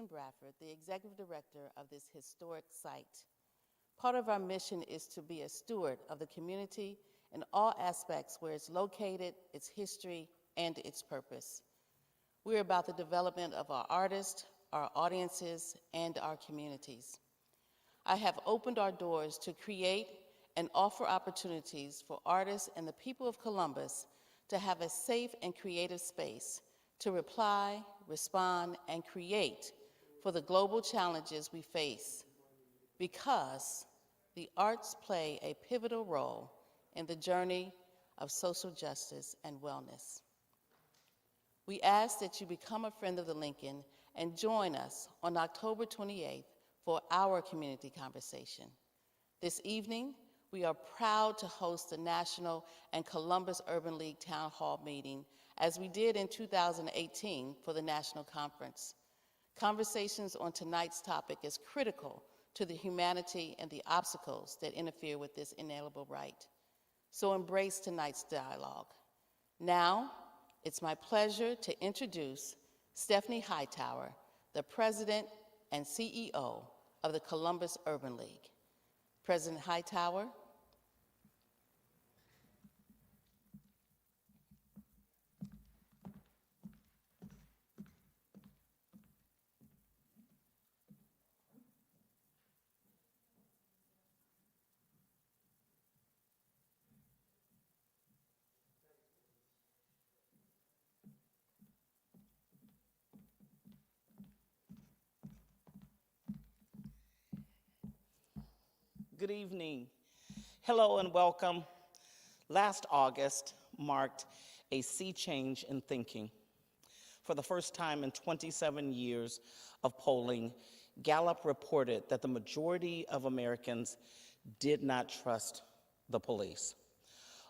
Bradford, the executive director of this historic site. Part of our mission is to be a steward of the community in all aspects where it's located, its history, and its purpose. We're about the development of our artists, our audiences, and our communities. I have opened our doors to create and offer opportunities for artists and the people of Columbus to have a safe and creative space to reply, respond, and create for the global challenges we face, because the arts play a pivotal role in the journey of social justice and wellness. We ask that you become a friend of the Lincoln and join us on October 28th for our community conversation. This evening, we are proud to host the National and Columbus Urban League Town Hall meeting, as we did in 2018 for the National Conference. Conversations on tonight's topic is critical to the humanity and the obstacles that interfere with this inalienable right. So embrace tonight's dialogue. Now, it's my pleasure to introduce Stephanie Hightower, the President and CEO of the Columbus Urban League. President Hightower. Good evening. Hello and welcome. Last August marked a sea change in thinking. For the first time in 27 years of polling, Gallup reported that the majority of Americans did not trust the police.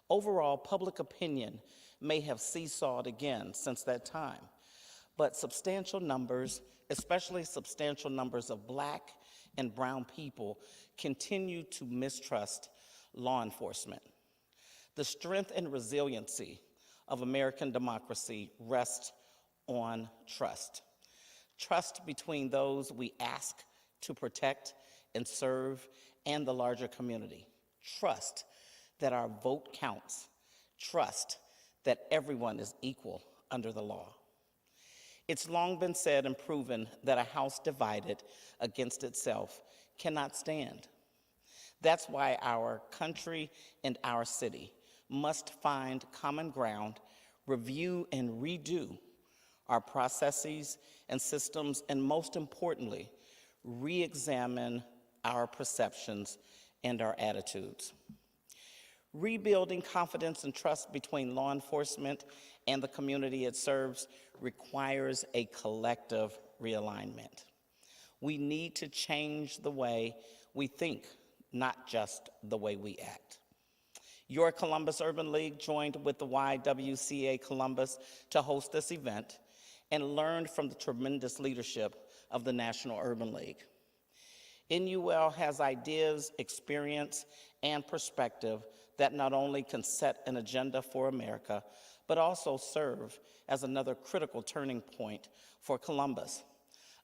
Overall, public opinion may have seesawed again since that time, but substantial numbers, especially substantial numbers of Black and brown people, continue to mistrust law enforcement. The strength and resiliency of American democracy rests on trust. Trust between those we ask to protect and serve and the larger community. Trust that our vote counts. Trust that everyone is equal under the law. It's long been said and proven that a house divided against itself cannot stand. That's why our country and our city must find common ground, review and redo our processes and systems, and most importantly, re-examine our perceptions and our attitudes. Rebuilding confidence and trust between law enforcement and the community it serves requires a collective realignment. We need to change the way we think, not just the way we act. Your Columbus Urban League joined with the YWCA Columbus to host this event and learned from the tremendous leadership of the National Urban League. NUL has ideas, experience, and perspective that not only can set an agenda for America, but also serve as another critical turning point for Columbus,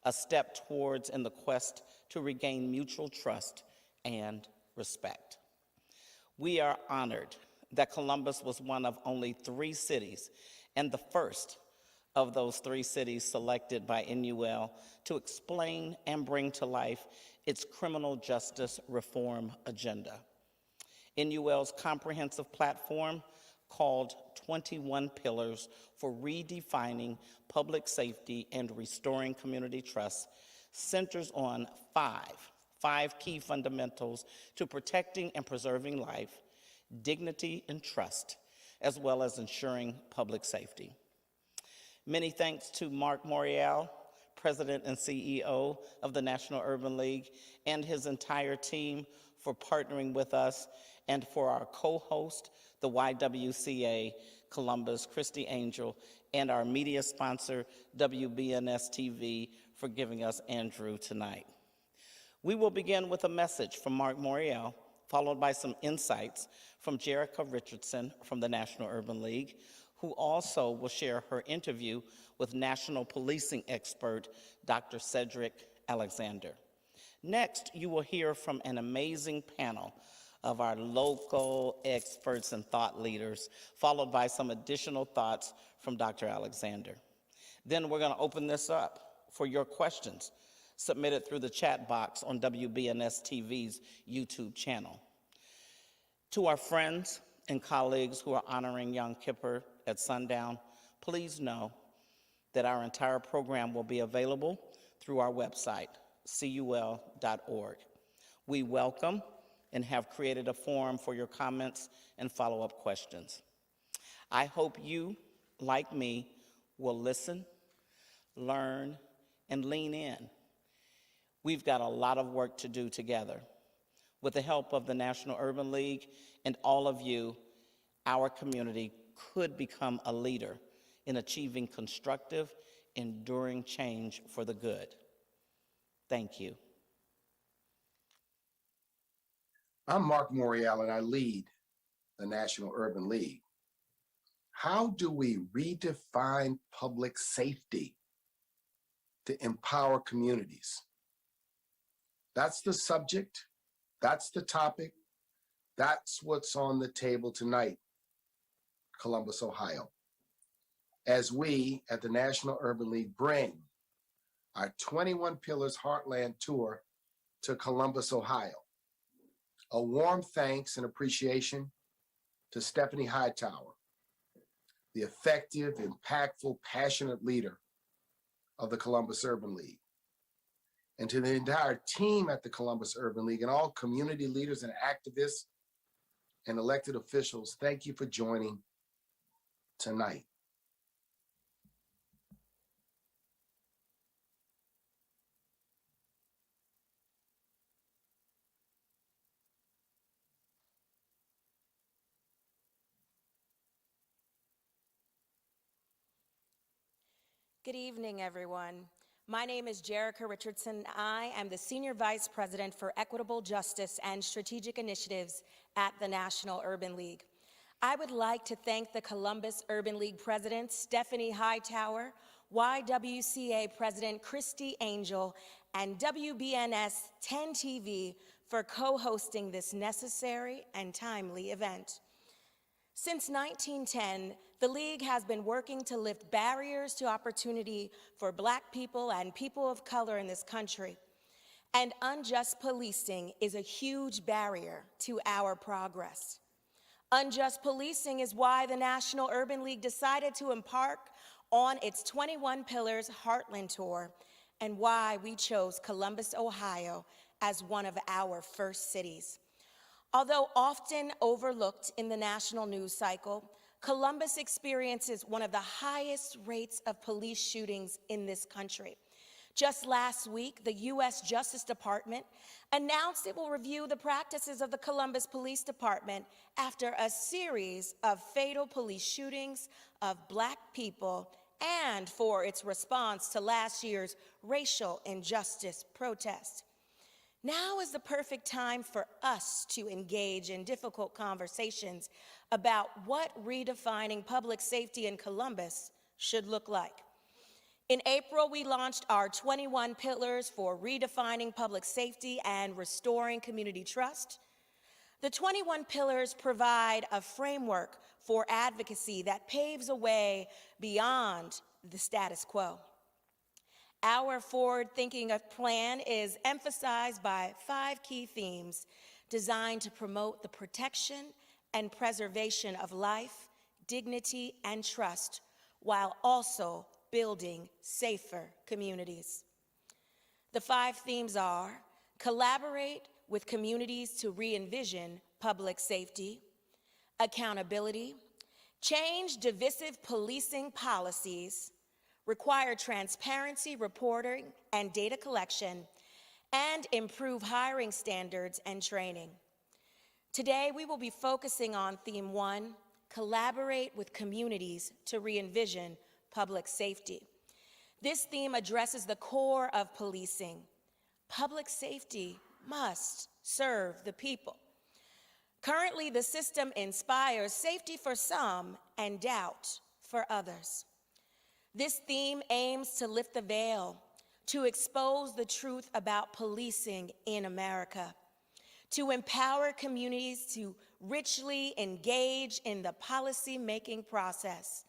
a step towards in the quest to regain mutual trust and respect. We are honored that Columbus was one of only 3 cities, and the first of those 3 cities selected by NUL to explain and bring to life its criminal justice reform agenda. NUL's comprehensive platform, called 21 Pillars for Redefining Public Safety and Restoring Community Trust, centers on five key fundamentals to protecting and preserving life, dignity, and trust, as well as ensuring public safety. Many thanks to Mark Morial, President and CEO of the National Urban League, and his entire team for partnering with us, and for our co-host, the YWCA Columbus, Christy Angel, and our media sponsor, WBNS TV, for giving us Andrew tonight. We will begin with a message from Mark Morial, followed by some insights from Jericho Richardson from the National Urban League, who also will share her interview with national policing expert Dr. Cedric Alexander. Next, you will hear from an amazing panel of our local experts and thought leaders, followed by some additional thoughts from Dr. Alexander. Then we're going to open this up for your questions submitted through the chat box on WBNS TV's YouTube channel. To our friends and colleagues who are honoring Yom Kippur at sundown, please know that our entire program will be available through our website, cul.org. We welcome and have created a forum for your comments and follow-up questions. I hope you, like me, will listen, learn, and lean in. We've got a lot of work to do together. With the help of the National Urban League and all of you, our community could become a leader in achieving constructive, enduring change for the good. Thank you. I'm Mark Morial, and I lead the National Urban League. How do we redefine public safety to empower communities? That's the subject, that's the topic, that's what's on the table tonight, Columbus, Ohio. As we at the National Urban League bring our 21 Pillars Heartland Tour to Columbus, Ohio. A warm thanks and appreciation to Stephanie Hightower, the effective, impactful, passionate leader of the Columbus Urban League. And to the entire team at the Columbus Urban League and all community leaders and activists and elected officials, thank you for joining tonight. Good evening, everyone. My name is Jericho Richardson. I am the Senior Vice President for Equitable Justice and Strategic Initiatives at the National Urban League. I would like to thank the Columbus Urban League President, Stephanie Hightower, YWCA President Christy Angel, and WBNS 10 TV for co-hosting this necessary and timely event. Since 1910, the League has been working to lift barriers to opportunity for Black people and people of color in this country. And unjust policing is a huge barrier to our progress. Unjust policing is why the National Urban League decided to embark on its 21 Pillars Heartland Tour, and why we chose Columbus, Ohio as one of our first cities. Although often overlooked in the national news cycle, Columbus experiences one of the highest rates of police shootings in this country. Just last week, the U.S. Justice Department announced it will review the practices of the Columbus Police Department after a series of fatal police shootings of Black people and for its response to last year's racial injustice protest. Now is the perfect time for us to engage in difficult conversations about what redefining public safety in Columbus should look like. In April, we launched our 21 Pillars for Redefining Public Safety and Restoring Community Trust. The 21 Pillars provide a framework for advocacy that paves a way beyond the status quo. Our forward-thinking plan is emphasized by 5 key themes designed to promote the protection and preservation of life, dignity, and trust, while also building safer communities. The 5 themes are: collaborate with communities to re-envision public safety; accountability; change divisive policing policies; require transparency, reporting, and data collection; and improve hiring standards and training. Today, we will be focusing on theme 1, collaborate with communities to re-envision public safety. This theme addresses the core of policing. Public safety must serve the people. Currently, the system inspires safety for some and doubt for others. This theme aims to lift the veil, to expose the truth about policing in America, to empower communities to richly engage in the policy-making process,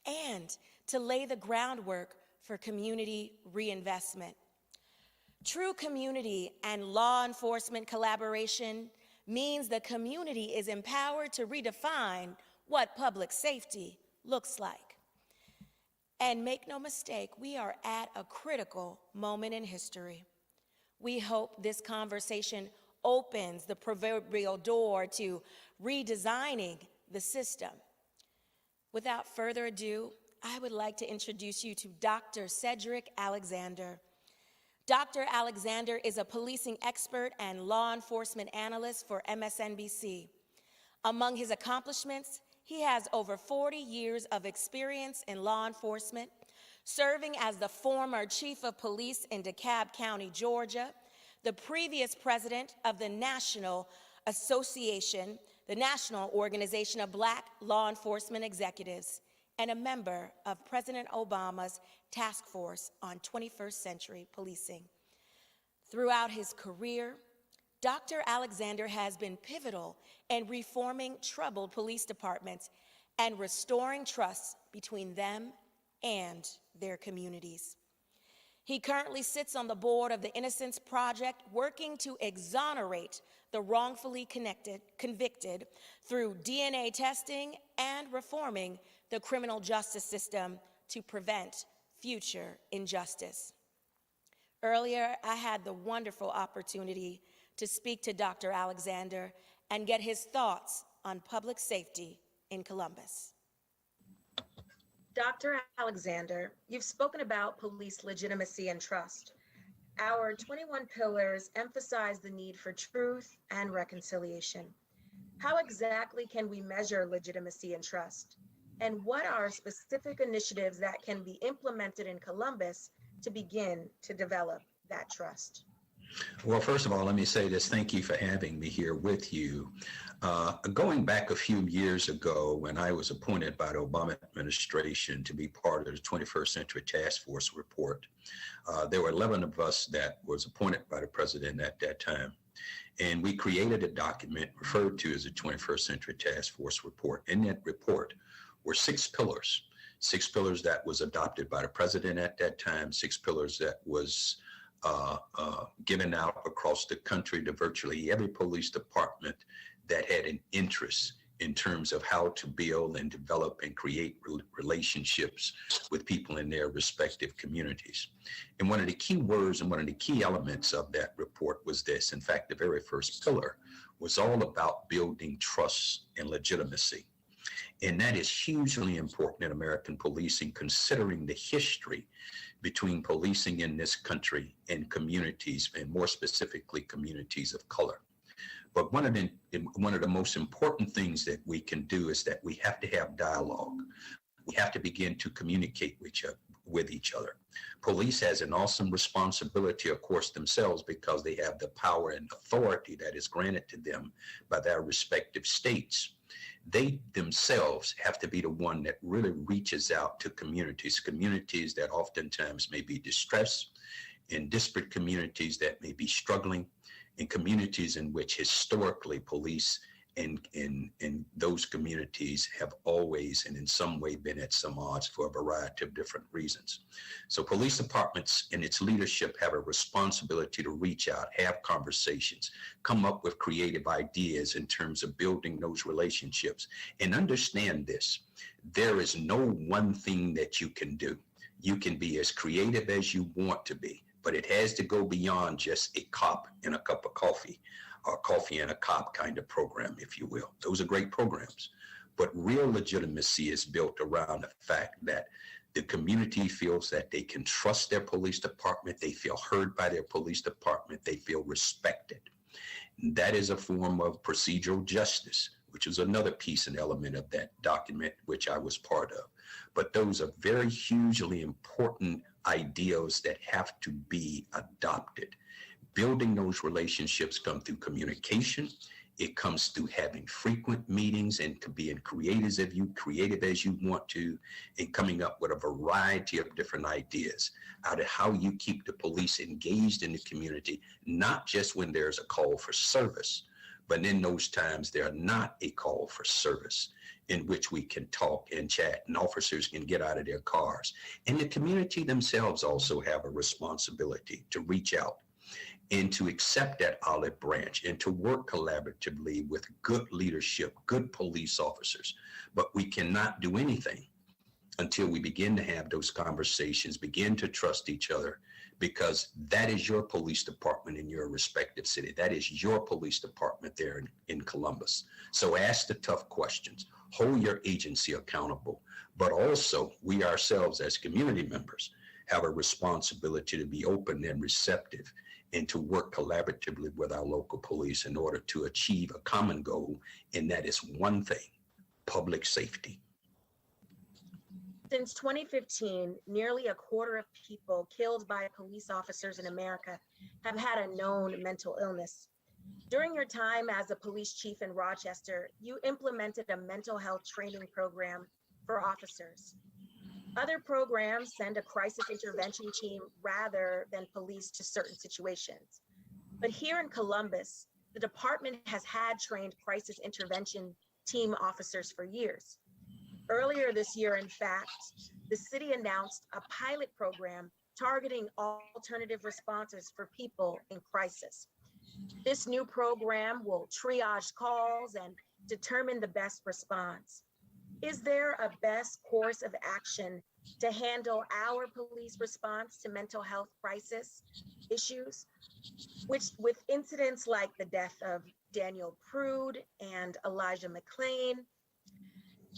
and to lay the groundwork for community reinvestment. True community and law enforcement collaboration means the community is empowered to redefine what public safety looks like. And make no mistake, we are at a critical moment in history. We hope this conversation opens the proverbial door to redesigning the system. Without further ado, I would like to introduce you to Dr. Cedric Alexander. Dr. Alexander is a policing expert and law enforcement analyst for MSNBC. Among his accomplishments, he has over 40 years of experience in law enforcement, serving as the former chief of police in DeKalb County, Georgia, the previous president of the National Association, the National Organization of Black Law Enforcement Executives, and a member of President Obama's Task Force on 21st Century Policing. Throughout his career, Dr. Alexander has been pivotal in reforming troubled police departments and restoring trust between them and their communities. He currently sits on the board of the Innocence Project, working to exonerate the wrongfully convicted through DNA testing and reforming the criminal justice system to prevent future injustice. Earlier, I had the wonderful opportunity to speak to Dr. Alexander and get his thoughts on public safety in Columbus. Dr. Alexander, you've spoken about police legitimacy and trust. Our 21 pillars emphasize the need for truth and reconciliation. How exactly can we measure legitimacy and trust? And what are specific initiatives that can be implemented in Columbus to begin to develop that trust? Well, first of all, let me say this. Thank you for having me here with you. Going back a few years ago, when I was appointed by the Obama administration to be part of the 21st Century Task Force report, there were 11 of us that was appointed by the president at that time. And we created a document referred to as the 21st Century Task Force report. In that report were 6 pillars that was adopted by the president at that time, 6 pillars that was given out across the country to virtually every police department that had an interest in terms of how to build and develop and create relationships with people in their respective communities. And one of the key words and one of the key elements of that report was this. In fact, the very first pillar was all about building trust and legitimacy. And that is hugely important in American policing, considering the history between policing in this country and communities, and more specifically, communities of color. But one of the most important things that we can do is that we have to have dialogue. We have to begin to communicate with each other. Police has an awesome responsibility, of course, themselves, because they have the power and authority that is granted to them by their respective states. They themselves have to be the one that really reaches out to communities that oftentimes may be distressed, in disparate communities that may be struggling, in communities in which historically police and those communities have always and in some way been at some odds for a variety of different reasons. So police departments and its leadership have a responsibility to reach out, have conversations, come up with creative ideas in terms of building those relationships, and understand this: there is no one thing that you can do. You can be as creative as you want to be, but it has to go beyond just a cop and a cup of coffee, or coffee and a cop kind of program, if you will. Those are great programs, but real legitimacy is built around the fact that the community feels that they can trust their police department, they feel heard by their police department, they feel respected. And that is a form of procedural justice, which is another piece and element of that document, which I was part of. But those are very hugely important ideals that have to be adopted. Building those relationships come through communication, It comes through having frequent meetings and being creative as you want to, and coming up with a variety of different ideas out of how you keep the police engaged in the community, not just when there's a call for service, but in those times there are not a call for service, in which we can talk and chat and officers can get out of their cars. And the community themselves also have a responsibility to reach out and to accept that olive branch and to work collaboratively with good leadership, good police officers. But we cannot do anything until we begin to have those conversations, begin to trust each other, because that is your police department in your respective city. That is your police department there in Columbus. So ask the tough questions, hold your agency accountable, but also we ourselves as community members have a responsibility to be open and receptive and to work collaboratively with our local police in order to achieve a common goal, and that is one thing: public safety. Since 2015, nearly a quarter of people killed by police officers in America have had a known mental illness. During your time as a police chief in Rochester, you implemented a mental health training program for officers. Other programs send a crisis intervention team rather than police to certain situations. But here in Columbus, the department has had trained crisis intervention team officers for years. Earlier this year, in fact, the city announced a pilot program targeting alternative responses for people in crisis. This new program will triage calls and determine the best response. Is there a best course of action to handle our police response to mental health crisis issues, which with incidents like the death of Daniel Prude and Elijah McClain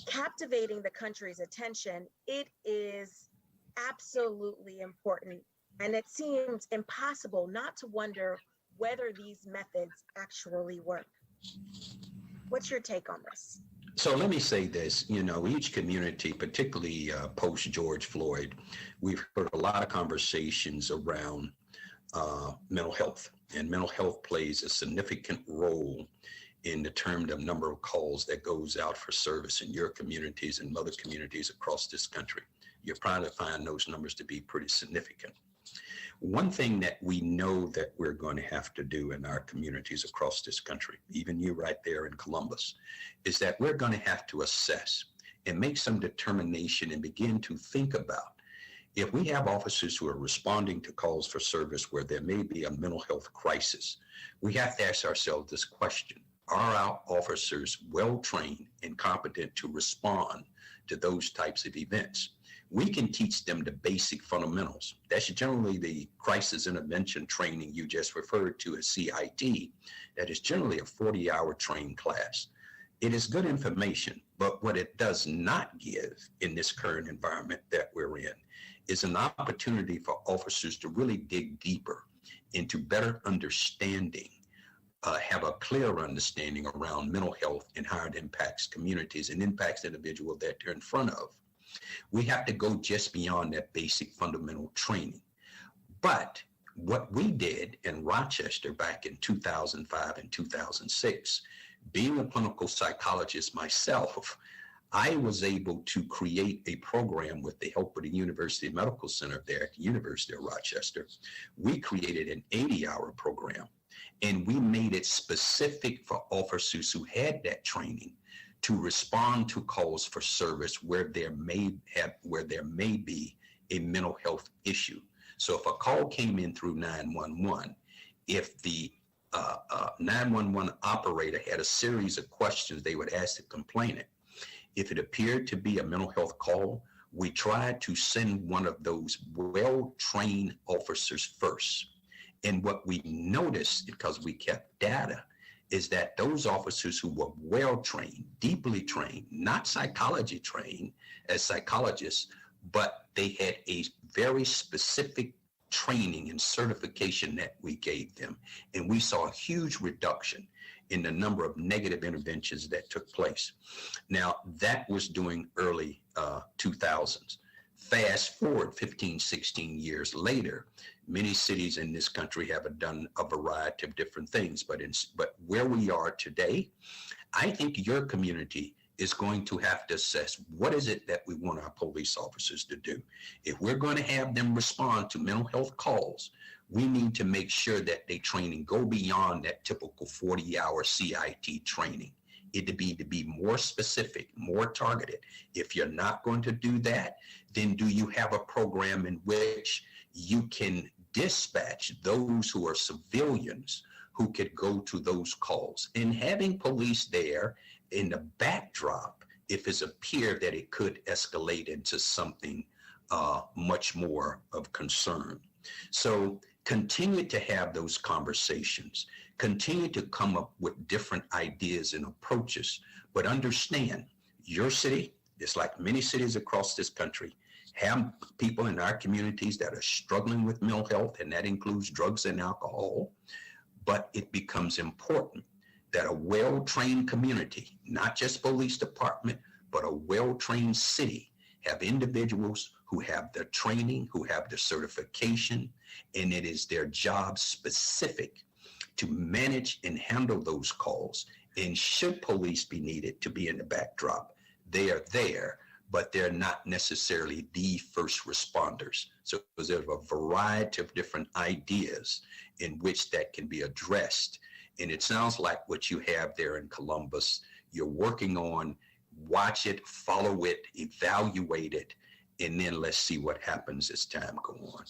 captivating the country's attention? It is absolutely important, and it seems impossible not to wonder whether these methods actually work. What's your take on this? So let me say this, each community, particularly post George Floyd, we've heard a lot of conversations around mental health, and mental health plays a significant role in determining the number of calls that goes out for service in your communities and other communities across this country. You'll probably find those numbers to be pretty significant. One thing that we know that we're going to have to do in our communities across this country, even you right there in Columbus, is that we're going to have to assess and make some determination and begin to think about, if we have officers who are responding to calls for service where there may be a mental health crisis, we have to ask ourselves this question: are our officers well-trained and competent to respond to those types of events? We can teach them the basic fundamentals. That's generally the crisis intervention training you just referred to as CIT. That is generally a 40-hour trained class. It is good information, but what it does not give in this current environment that we're in is an opportunity for officers to really dig deeper into better understanding, have a clear understanding around mental health and how it impacts communities and impacts the individual that they're in front of. We have to go just beyond that basic fundamental training. But what we did in Rochester back in 2005 and 2006, being a clinical psychologist myself, I was able to create a program with the help of the University Medical Center there at the University of Rochester. We created an 80-hour program, and we made it specific for officers who had that training to respond to calls for service where there may be a mental health issue. So if a call came in through 911, if the 911 operator had a series of questions they would ask the complainant, if it appeared to be a mental health call, we tried to send one of those well-trained officers first. And what we noticed, because we kept data, is that those officers who were well-trained, deeply trained, not psychology trained as psychologists, but they had a very specific training and certification that we gave them. And we saw a huge reduction in the number of negative interventions that took place. Now, that was during early 2000s. Fast forward 15, 16 years later, many cities in this country have done a variety of different things, but where we are today, I think your community is going to have to assess what is it that we want our police officers to do. If we're going to have them respond to mental health calls, we need to make sure that they train and go beyond that typical 40-hour CIT training. It to be more specific, more targeted. If you're not going to do that, then do you have a program in which you can dispatch those who are civilians who could go to those calls? And having police there in the backdrop, if it's appeared that it could escalate into something much more of concern. So continue to have those conversations, continue to come up with different ideas and approaches, but understand your city, just like many cities across this country, have people in our communities that are struggling with mental health, and that includes drugs and alcohol. But it becomes important that a well-trained community, not just police department, but a well-trained city, have individuals who have the training, who have the certification, and it is their job specific to manage and handle those calls. And should police be needed to be in the backdrop, they are there, but they're not necessarily the first responders. So there's a variety of different ideas in which that can be addressed. And it sounds like what you have there in Columbus, you're working on, watch it, follow it, evaluate it, and then let's see what happens as time goes on.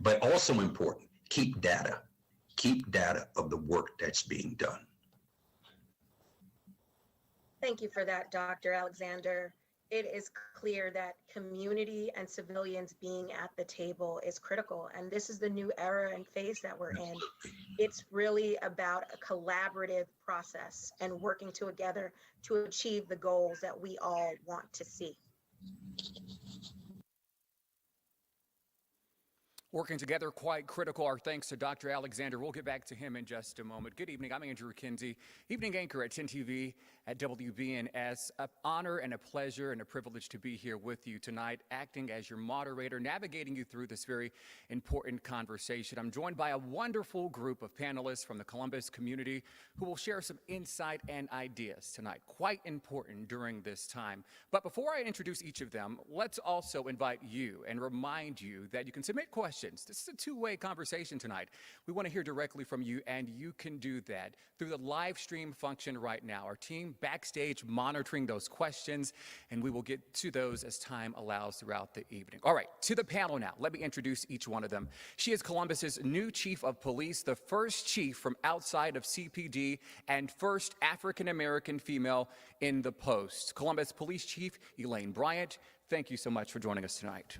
But also important, keep data of the work that's being done. Thank you for that, Dr. Alexander. It is clear that community and civilians being at the table is critical. And this is the new era and phase that we're in. It's really about a collaborative process and working together to achieve the goals that we all want to see. Working together, quite critical. Our thanks to Dr. Alexander. We'll get back to him in just a moment. Good evening. I'm Andrew Kinsey, evening anchor at 10 TV at WBNS. An honor and a pleasure and a privilege to be here with you tonight, acting as your moderator, navigating you through this very important conversation. I'm joined by a wonderful group of panelists from the Columbus community who will share some insight and ideas tonight, quite important during this time. But before I introduce each of them, let's also invite you and remind you that you can submit questions. This is a two-way conversation tonight. We want to hear directly from you, and you can do that through the live stream function right now. Our team backstage monitoring those questions, and we will get to those as time allows throughout the evening. All right, to the panel now. Let me introduce each one of them. She is Columbus's new chief of police, the first chief from outside of CPD, and first African-American female in the post. Columbus Police Chief Elaine Bryant, thank you so much for joining us tonight.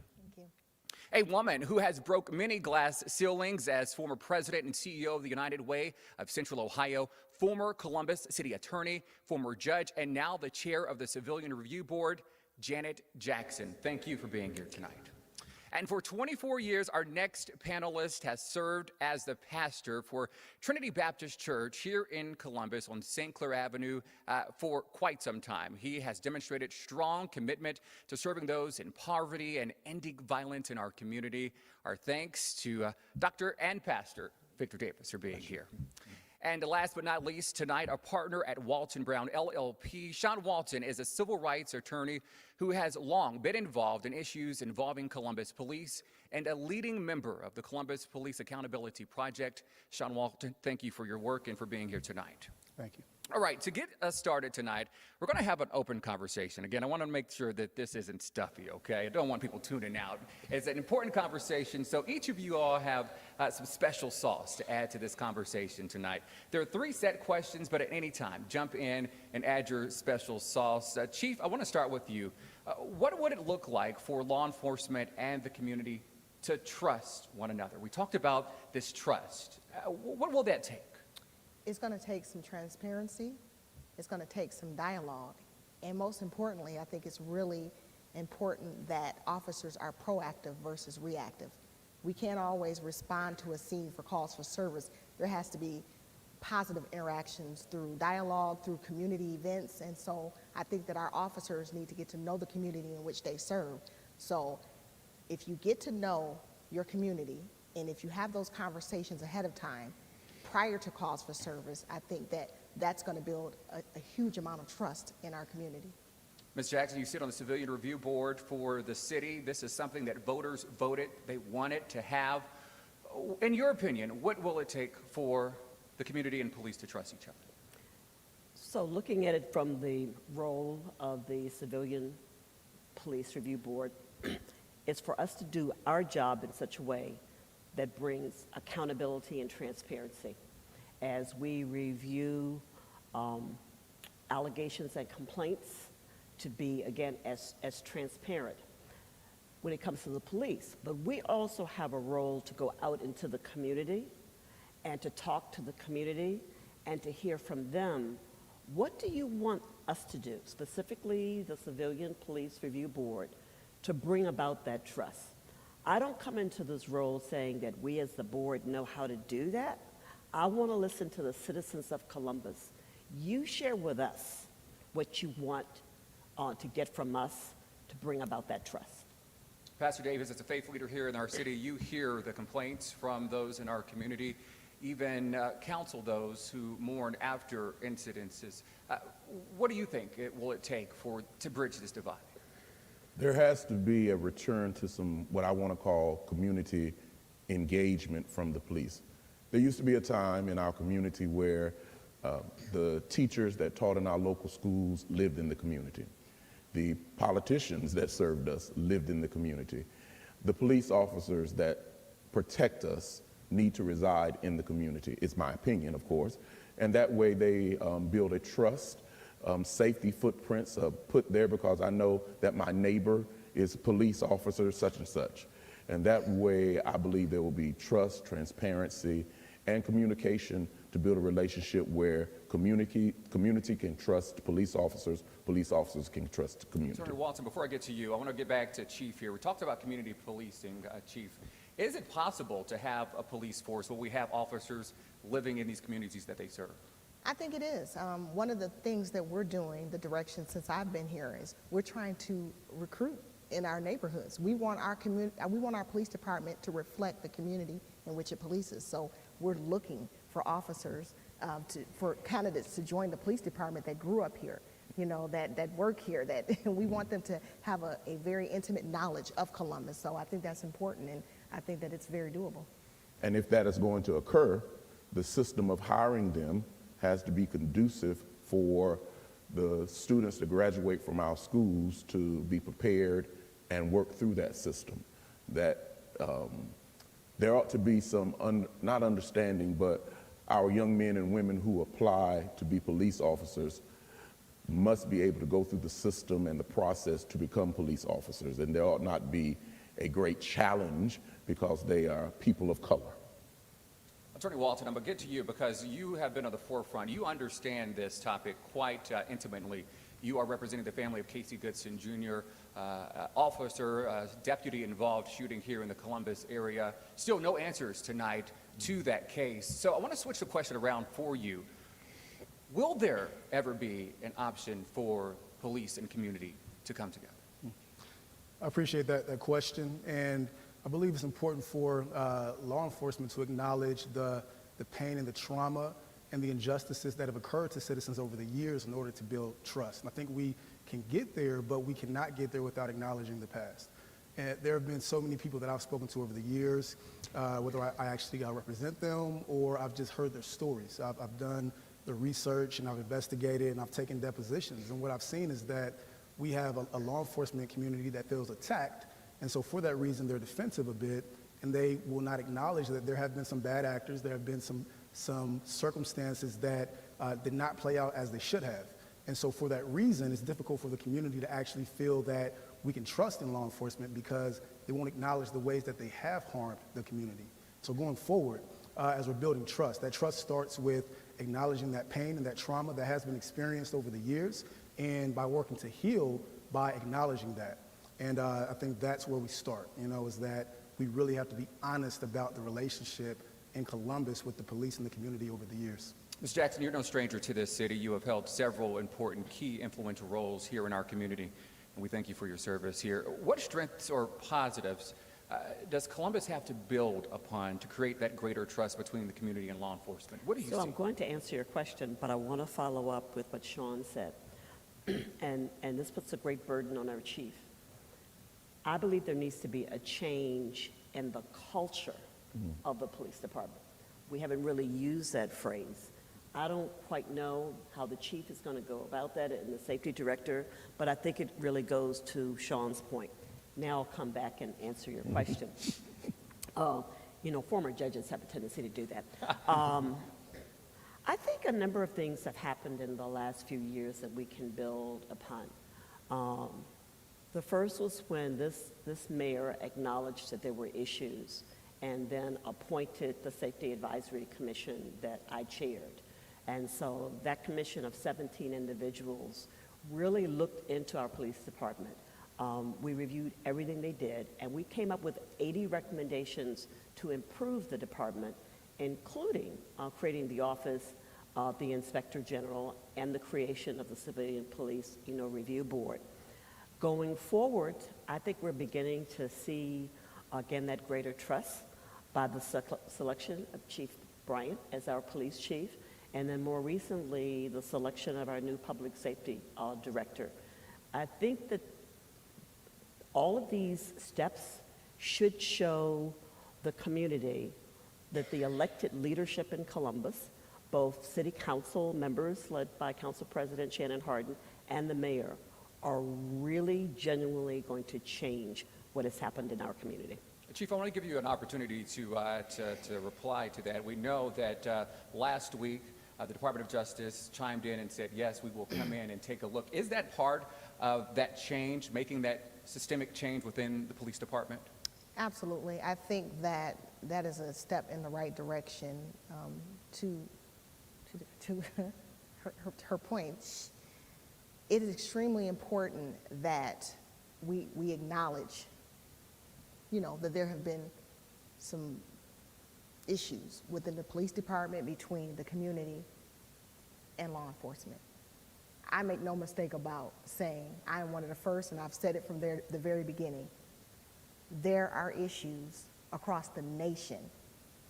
A woman who has broke many glass ceilings as former president and CEO of the United Way of Central Ohio, former Columbus City Attorney, former judge, and now the chair of the Civilian Review Board, Janet Jackson. Thank you for being here tonight. And for 24 years, our next panelist has served as the pastor for Trinity Baptist Church here in Columbus on St. Clair Avenue for quite some time. He has demonstrated strong commitment to serving those in poverty and ending violence in our community. Our thanks to Dr. and Pastor Victor Davis for being here. And last but not least, tonight, a partner at Walton Brown LLP. Sean Walton is a civil rights attorney who has long been involved in issues involving Columbus Police and a leading member of the Columbus Police Accountability Project. Sean Walton, thank you for your work and for being here tonight. Thank you. All right, to get us started tonight, we're going to have an open conversation. Again, I want to make sure that this isn't stuffy, okay? I don't want people tuning out. It's an important conversation, so each of you all have some special sauce to add to this conversation tonight. There are 3 set questions, but at any time, jump in and add your special sauce. Chief, I want to start with you. What would it look like for law enforcement and the community to trust one another? We talked about this trust. What will that take? It's going to take some transparency. It's going to take some dialogue. And most importantly, I think it's really important that officers are proactive versus reactive. We can't always respond to a scene for calls for service. There has to be positive interactions through dialogue, through community events. And so I think that our officers need to get to know the community in which they serve So if you get to know your community, and if you have those conversations ahead of time, prior to calls for service, I think that that's going to build a huge amount of trust in our community. Ms. Jackson, you sit on the Civilian Review Board for the city. This is something that voters voted, they wanted to have. In your opinion, what will it take for the community and police to trust each other? So looking at it from the role of the Civilian Police Review Board, it's for us to do our job in such a way that brings accountability and transparency. As we review allegations and complaints, to be, again, as transparent when it comes to the police. But we also have a role to go out into the community and to talk to the community and to hear from them. What do you want us to do, specifically the Civilian Police Review Board, to bring about that trust? I don't come into this role saying that we as the board know how to do that. I want to listen to the citizens of Columbus. You share with us what you want to get from us to bring about that trust. Pastor Davis, as a faith leader here in our city, you hear the complaints from those in our community, even counsel those who mourn after incidences. What do you think will it take to bridge this divide? There has to be a return to some, what I want to call, community engagement from the police. There used to be a time in our community where the teachers that taught in our local schools lived in the community. The politicians that served us lived in the community. The police officers that protect us need to reside in the community. It's my opinion, of course. And that way they build a trust. Safety footprints are put there because I know that my neighbor is a police officer such and such. And that way I believe there will be trust, transparency, and communication to build a relationship where community can trust police officers can trust the community. Senator Walton, before I get to you, I want to get back to Chief here. We talked about community policing, Chief. Is it possible to have a police force where we have officers living in these communities that they serve? I think it is. One of the things that we're doing, the direction since I've been here, is we're trying to recruit in our neighborhoods. We want our police department to reflect the community in which it polices. So we're looking for officers, for candidates to join the police department that grew up here, that work here, that we want them to have a very intimate knowledge of Columbus. So I think that's important, and I think that it's very doable. And if that is going to occur, the system of hiring them has to be conducive for the students to graduate from our schools to be prepared and work through that system. That there ought to be some, not understanding, but our young men and women who apply to be police officers must be able to go through the system and the process to become police officers. And there ought not be a great challenge because they are people of color. Attorney Walton, I'm going to get to you because you have been on the forefront. You understand this topic quite intimately. You are representing the family of Casey Goodson Jr., officer, deputy involved shooting here in the Columbus area. Still no answers tonight to that case. So I want to switch the question around for you. Will there ever be an option for police and community to come together? I appreciate that question, and I believe it's important for law enforcement to acknowledge the pain and the trauma and the injustices that have occurred to citizens over the years in order to build trust. And I think we can get there, but we cannot get there without acknowledging the past. And there have been so many people that I've spoken to over the years, whether I actually represent them or I've just heard their stories. I've done the research and I've investigated and I've taken depositions. And what I've seen is that we have a law enforcement community that feels attacked. And so for that reason, they're defensive a bit, and they will not acknowledge that there have been some bad actors, there have been some circumstances that did not play out as they should have. And so for that reason, it's difficult for the community to actually feel that we can trust in law enforcement because they won't acknowledge the ways that they have harmed the community. So going forward, as we're building trust, that trust starts with acknowledging that pain and that trauma that has been experienced over the years, and by working to heal by acknowledging that. And I think that's where we start, is that we really have to be honest about the relationship in Columbus with the police and the community over the years. Ms. Jackson, you're no stranger to this city. You have held several important, key, influential roles here in our community. and we thank you for your service here. What strengths or positives does Columbus have to build upon to create that greater trust between the community and law enforcement? What do you So see? I'm going to answer your question, but I want to follow up with what Sean said. and this puts a great burden on our chief. I believe there needs to be a change in the culture of the police department. We haven't really used that phrase. I don't quite know how the chief is going to go about that and the safety director, but I think it really goes to Sean's point. Now I'll come back and answer your question. Former judges have a tendency to do that. I think a number of things have happened in the last few years that we can build upon. The first was when this mayor acknowledged that there were issues and then appointed the Safety Advisory Commission that I chaired. And so that commission of 17 individuals really looked into our police department. We reviewed everything they did, and we came up with 80 recommendations to improve the department, including creating the Office of the Inspector General and the creation of the Civilian Police Review Board. Going forward, I think we're beginning to see, again, that greater trust by the selection of Chief Bryant as our police chief, and then more recently, the selection of our new public safety director. I think that all of these steps should show the community that the elected leadership in Columbus, both city council members led by Council President Shannon Hardin and the mayor, are really genuinely going to change what has happened in our community. Chief, I want to give you an opportunity to reply to that. We know that last week the Department of Justice chimed in and said, yes, we will come in and take a look. Is that part of that change, making that systemic change within the police department? Absolutely. I think that that is a step in the right direction. To her point, it is extremely important that we acknowledge, that there have been some issues within the police department, between the community and law enforcement. I make no mistake about saying I am one of the first, and I've said it from the very beginning. There are issues across the nation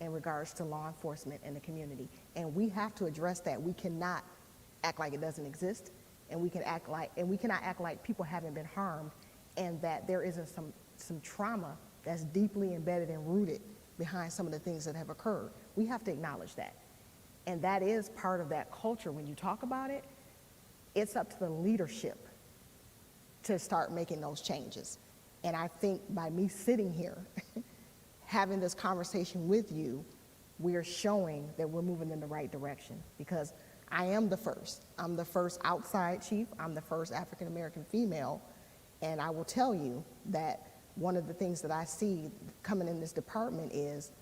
in regards to law enforcement and the community, and we have to address that. We cannot act like it doesn't exist, and we cannot act like people haven't been harmed, and that there isn't some trauma that's deeply embedded and rooted behind some of the things that have occurred. We have to acknowledge that. And that is part of that culture. When you talk about it, it's up to the leadership to start making those changes. And I think by me sitting here, having this conversation with you, we are showing that we're moving in the right direction, because I am the first. I'm the first outside chief. I'm the first African-American female. And I will tell you that one of the things that I see coming in this department is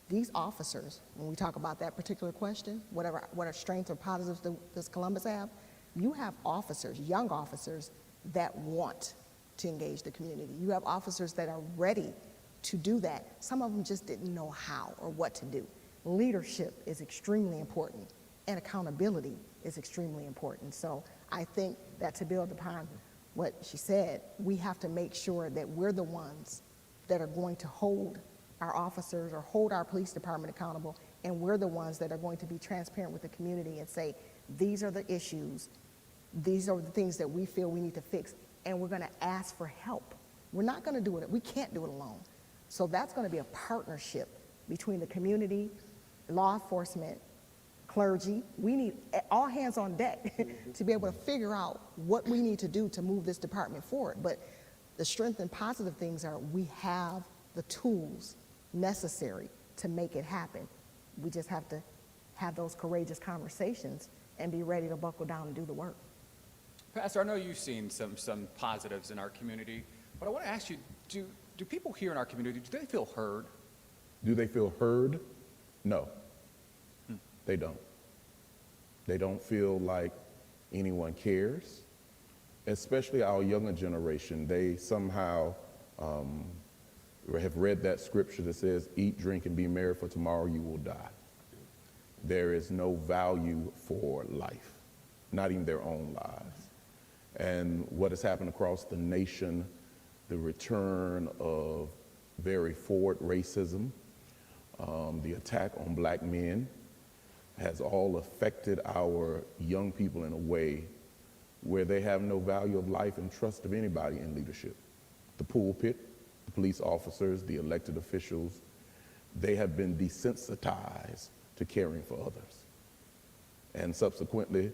these officers, when we talk about that particular question, what are strengths or positives does Columbus have? You have officers, young officers, that want to engage the community. You have officers that are ready to do that. Some of them just didn't know how or what to do. Leadership is extremely important, and accountability is extremely important. So I think that to build upon what she said, we have to make sure that we're the ones that are going to hold our officers or hold our police department accountable, and we're the ones that are going to be transparent with the community and say, these are the issues, these are the things that we feel we need to fix, and we're going to ask for help. We're not going to do it, we can't do it alone. So that's going to be a partnership between the community, law enforcement, clergy. We need all hands on deck to be able to figure out what we need to do to move this department forward. But the strength and positive things are we have the tools necessary to make it happen. We just have to have those courageous conversations and be ready to buckle down and do the work. Pastor, I know you've seen some positives in our community, but I want to ask you, do people here in our community, do they feel heard? Do they feel heard? No, they don't. They don't feel like anyone cares, especially our younger generation. They somehow have read that scripture that says, eat, drink, and be merry, for tomorrow you will die. There is no value for life, not even their own lives. And what has happened across the nation, the return of very forward racism, the attack on black men, has all affected our young people in a way where they have no value of life and trust of anybody in leadership. The pulpit, the police officers, the elected officials, they have been desensitized to caring for others. And subsequently,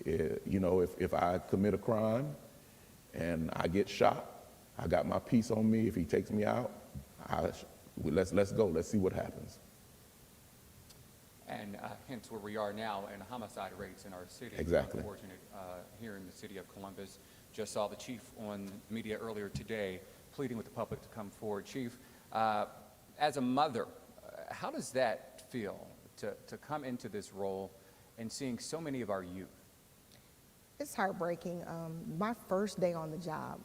if I commit a crime and I get shot, I got my piece on me. If he takes me out, let's go. Let's see what happens. And hence where we are now in homicide rates in our city. Exactly. Unfortunate here in the city of Columbus. Just saw the chief on media earlier today pleading with the public to come forward. Chief, as a mother, how does that feel to come into this role and seeing so many of our youth? It's heartbreaking. My first day on the job,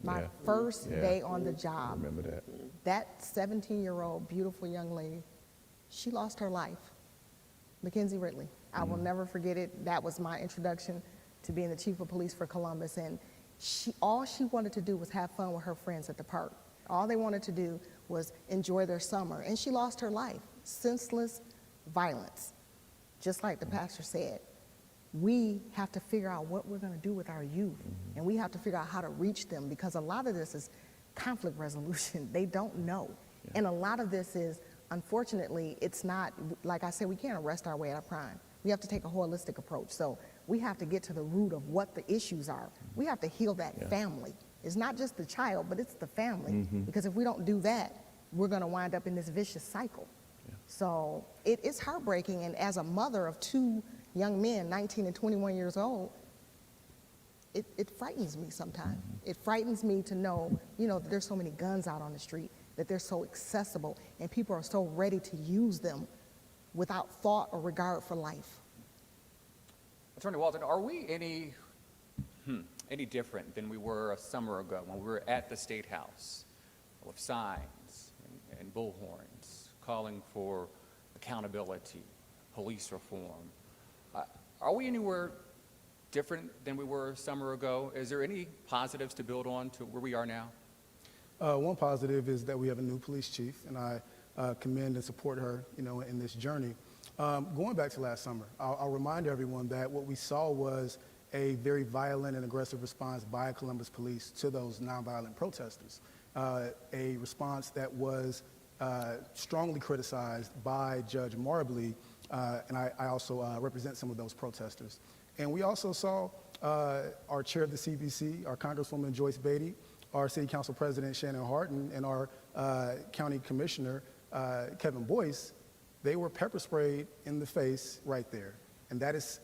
day on the job, Remember that. that 17-year-old beautiful young lady, she lost her life. Mackenzie Ridley. I will never forget it. That was my introduction to being the chief of police for Columbus. And all she wanted to do was have fun with her friends at the park. All they wanted to do was enjoy their summer. And she lost her life. Senseless violence. Just like the pastor said, we have to figure out what we're going to do with our youth. And we have to figure out how to reach them, because a lot of this is conflict resolution. They don't know. And a lot of this is, unfortunately, it's not, like I said, we can't arrest our way out of crime. We have to take a holistic approach. So we have to get to the root of what the issues are. We have to heal that family. It's not just the child, but it's the family. Because if we don't do that, we're going to wind up in this vicious cycle. So it's heartbreaking. And as a mother of two young men, 19 and 21 years old, it frightens me sometimes. It frightens me to know, that there's so many guns out on the street, that they're so accessible, and people are so ready to use them without thought or regard for life. Attorney Walton, are we any different than we were a summer ago when we were at the State House with signs and bullhorns calling for accountability, police reform? Are we anywhere different than we were a summer ago? Is there any positives to build on to where we are now? One positive is that we have a new police chief, and I commend and support her, in this journey. Going back to last summer, I'll remind everyone that what we saw was a very violent and aggressive response by Columbus police to those nonviolent protesters, a response that was strongly criticized by Judge Marbley, and I also represent some of those protesters. And we also saw our chair of the CBC, our Congresswoman Joyce Beatty, our City Council President Shannon Harden, and our County Commissioner Kevin Boyce. They were pepper sprayed in the face right there. And that is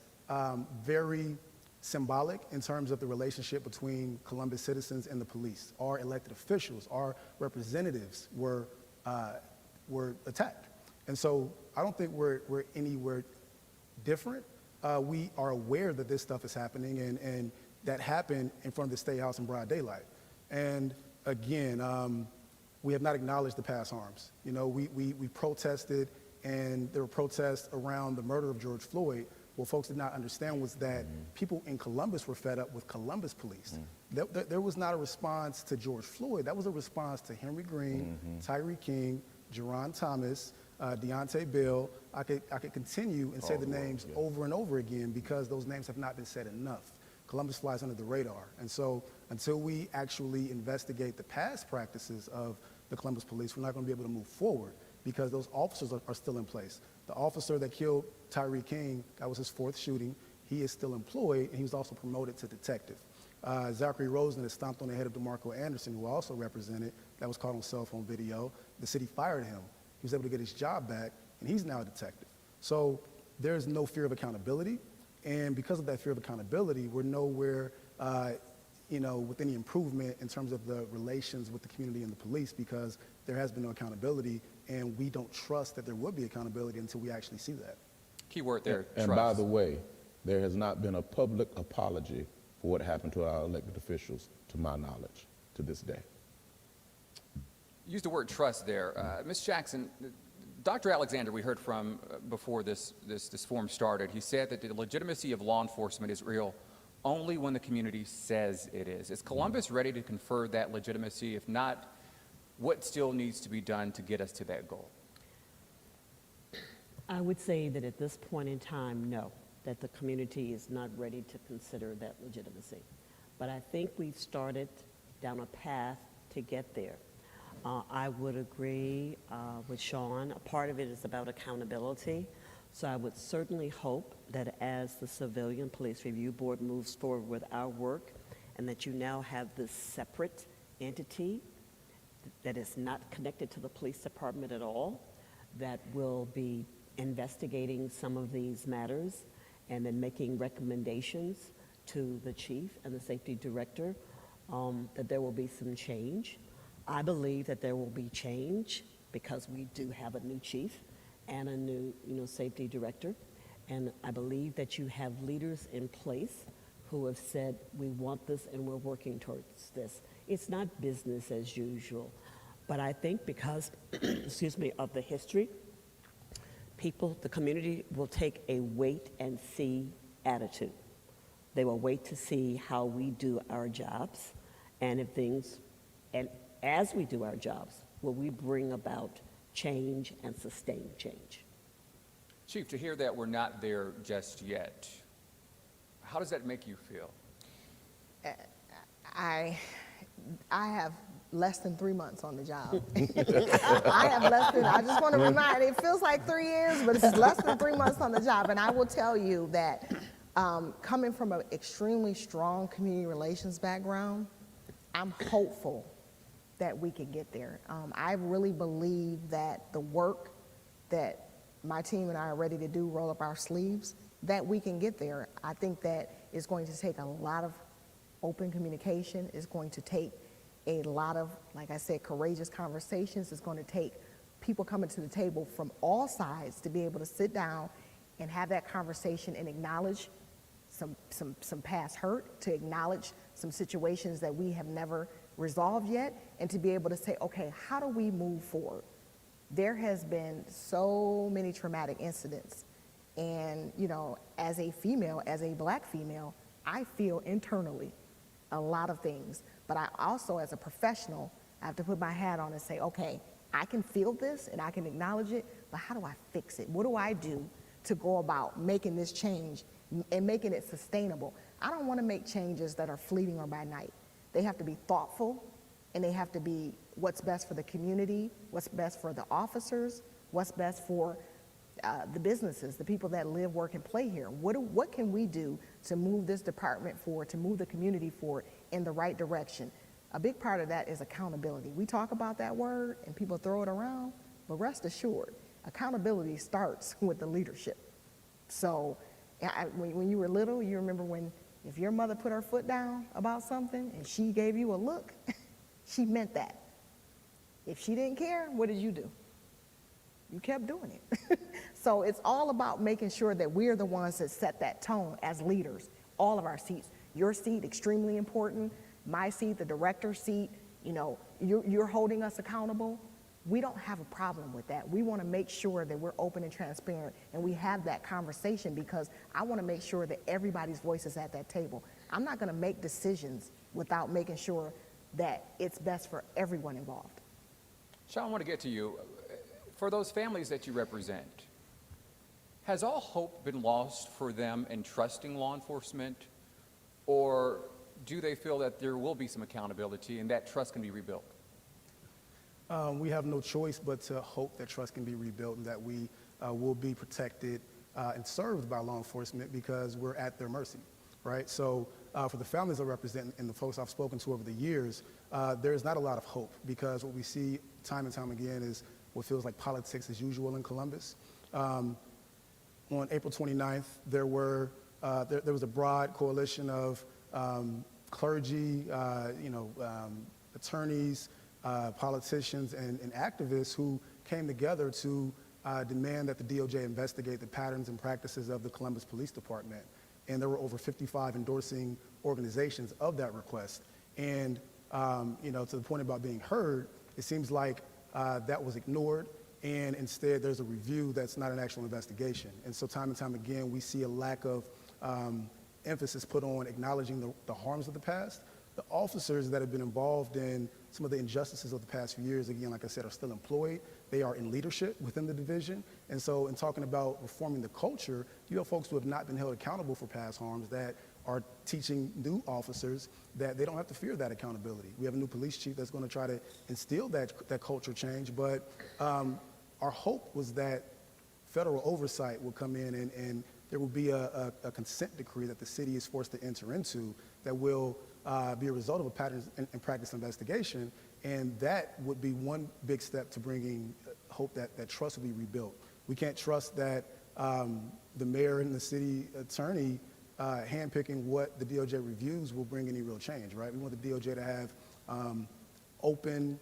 very symbolic in terms of the relationship between Columbus citizens and the police. Our elected officials, our representatives were attacked. And so I don't think we're anywhere different. We are aware that this stuff is happening, and that happened in front of the State House in broad daylight. And again, we have not acknowledged the past harms. We protested, and there were protests around the murder of George Floyd. What folks did not understand was that people in Columbus were fed up with Columbus police. There was not a response to George Floyd. That was a response to Henry Green, Tyree King, Jerron Thomas, Deontay Bill. I could continue and say the names over and over again, because those names have not been said enough. Columbus flies under the radar. And so until we actually investigate the past practices of the Columbus police, we're not going to be able to move forward, because those officers are still in place. The officer that killed Tyree King, that was his fourth shooting. He is still employed, and he was also promoted to detective. Zachary Rosen has stomped on the head of DeMarco Anderson, who also represented, that was caught on cell phone video. The city fired him. He was able to get his job back, and he's now a detective. So there's no fear of accountability. And because of that fear of accountability, we're nowhere, with any improvement in terms of the relations with the community and the police, because there has been no accountability, and we don't trust that there will be accountability until we actually see that. Key word there, And trust. by the way, there has not been a public apology for what happened to our elected officials, to my knowledge, to this day. Use the word trust there. Ms. Jackson, Dr. Alexander, we heard from before this forum started, he said that the legitimacy of law enforcement is real only when the community says it is. Is Columbus ready to confer that legitimacy? If not, what still needs to be done to get us to that goal? I would say that at this point in time, no, that the community is not ready to consider that legitimacy. But I think we've started down a path to get there. I would agree with Sean. A part of it is about accountability. So I would certainly hope that as the Civilian Police Review Board moves forward with our work, and that you now have this separate entity that is not connected to the police department at all, that will be investigating some of these matters and then making recommendations to the chief and the safety director, that there will be some change. I believe that there will be change because we do have a new chief and a new, safety director. And I believe that you have leaders in place who have said, we want this and we're working towards this. It's not business as usual. But I think because, excuse me, of the history, the community will take a wait and see attitude. They will wait to see how we do our jobs, and as we do our jobs, will we bring about change and sustain change. Chief, to hear that we're not there just yet, how does that make you feel? I have less than 3 months on the job. I just want to remind, it feels like 3 years, but it's less than 3 months on the job. And I will tell you that coming from an extremely strong community relations background, I'm hopeful that we can get there. I really believe that the work that my team and I are ready to do, roll up our sleeves, that we can get there. I think that it's going to take a lot of open communication. It's going to take a lot of, like I said, courageous conversations. It's going to take people coming to the table from all sides to be able to sit down and have that conversation and acknowledge some past hurt, to acknowledge some situations that we have never resolved yet, and to be able to say, okay, how do we move forward? There has been so many traumatic incidents, and as a female, as a Black female, I feel internally a lot of things, but I also, as a professional, I have to put my hat on and say, okay, I can feel this and I can acknowledge it, but how do I fix it? What do I do to go about making this change and making it sustainable? I don't want to make changes that are fleeting or by night. They have to be thoughtful, and they have to be what's best for the community, what's best for the officers, what's best for the businesses, the people that live, work, and play here. What can we do to move this department forward, to move the community forward in the right direction? A big part of that is accountability. We talk about that word and people throw it around, but rest assured, accountability starts with the leadership. So when you were little, you remember if your mother put her foot down about something and she gave you a look, she meant that. If she didn't care, what did you do? You kept doing it. So it's all about making sure that we're the ones that set that tone as leaders, all of our seats. Your seat, extremely important. My seat, the director's seat, you're holding us accountable. We don't have a problem with that. We want to make sure that we're open and transparent, and we have that conversation, because I want to make sure that everybody's voice is at that table. I'm not going to make decisions without making sure that it's best for everyone involved. Sean, I want to get to you. For those families that you represent, has all hope been lost for them in trusting law enforcement, or do they feel that there will be some accountability and that trust can be rebuilt? We have no choice but to hope that trust can be rebuilt and that we will be protected and served by law enforcement, because we're at their mercy, right? So for the families I represent and the folks I've spoken to over the years, there's not a lot of hope, because what we see time and time again is what feels like politics as usual in Columbus. On April 29th, there was a broad coalition of clergy, attorneys, politicians, and activists who came together to demand that the DOJ investigate the patterns and practices of the Columbus Police Department. And there were over 55 endorsing organizations of that request. And to the point about being heard, it seems like that was ignored, and instead there's a review that's not an actual investigation. And so time and time again, we see a lack of emphasis put on acknowledging the harms of the past. The officers that have been involved in some of the injustices of the past few years, again, like I said, are still employed. They are in leadership within the division. And so in talking about reforming the culture, you have folks who have not been held accountable for past harms that are teaching new officers that they don't have to fear that accountability. We have a new police chief that's going to try to instill that culture change. But our hope was that federal oversight will come in and there will be a consent decree that the city is forced to enter into that will be a result of a patterns and practice investigation, and that would be one big step to bringing hope that trust will be rebuilt. We can't trust that the mayor and the city attorney handpicking what the DOJ reviews will bring any real change, right? We want the DOJ to have open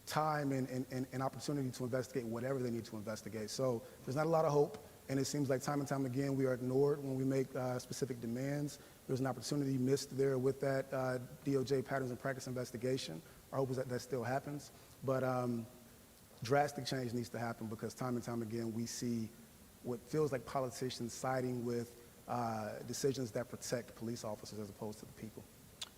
time and opportunity to investigate whatever they need to investigate. So there's not a lot of hope. And it seems like time and time again, we are ignored when we make specific demands. There's an opportunity missed there with that DOJ patterns and practice investigation. Our hope is that still happens. But drastic change needs to happen because time and time again, we see what feels like politicians siding with decisions that protect police officers as opposed to the people.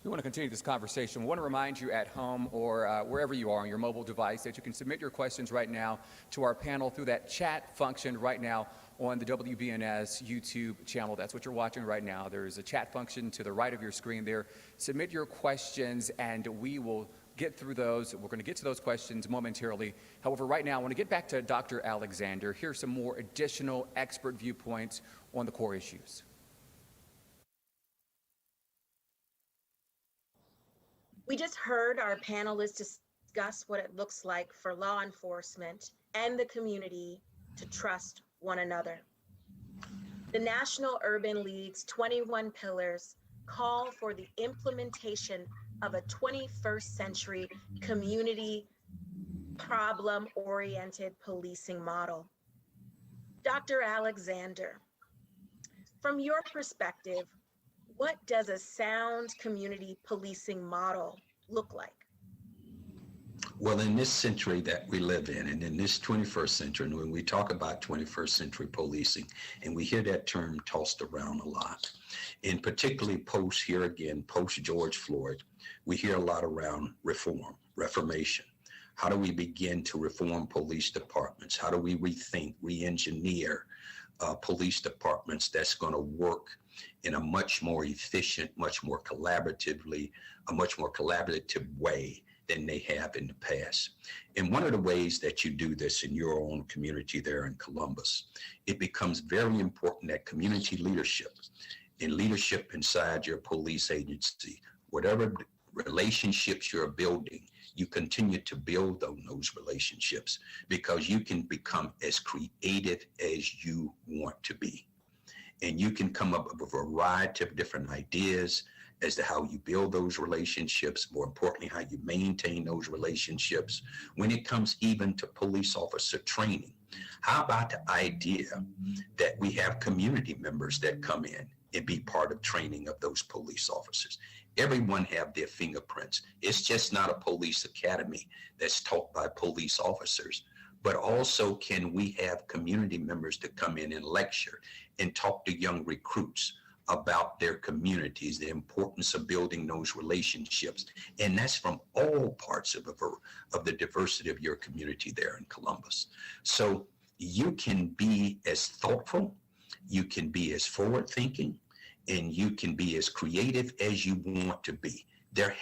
We want to continue this conversation. We want to remind you at home or wherever you are on your mobile device that you can submit your questions right now to our panel through that chat function right now on the WBNS YouTube channel. That's what you're watching right now. There's a chat function to the right of your screen there. Submit your questions and we will get through those. We're going to get to those questions momentarily. However, right now, I want to get back to Dr. Alexander. Here's some more additional expert viewpoints on the core issues. We just heard our panelists discuss what it looks like for law enforcement and the community to trust one another. The National Urban League's 21 pillars call for the implementation of a 21st century community problem-oriented policing model. Dr. Alexander, from your perspective, what does a sound community policing model look like? Well, in this century that we live in, and in this 21st century, and when we talk about 21st century policing, and we hear that term tossed around a lot, and particularly post George Floyd, we hear a lot around reformation. How do we begin to reform police departments? How do we rethink, re-engineer police departments that's going to work in a much more efficient, a much more collaborative way than they have in the past. And one of the ways that you do this in your own community there in Columbus, it becomes very important that community leadership and leadership inside your police agency, whatever relationships you're building, you continue to build on those relationships because you can become as creative as you want to be. And you can come up with a variety of different ideas as to how you build those relationships, more importantly, how you maintain those relationships when it comes even to police officer training. How about the idea that we have community members that come in and be part of training of those police officers? Everyone have their fingerprints. It's just not a police academy that's taught by police officers, but also can we have community members to come in and lecture and talk to young recruits about their communities, the importance of building those relationships. And that's from all parts of the diversity of your community there in Columbus. So you can be as thoughtful, you can be as forward thinking, and you can be as creative as you want to be. There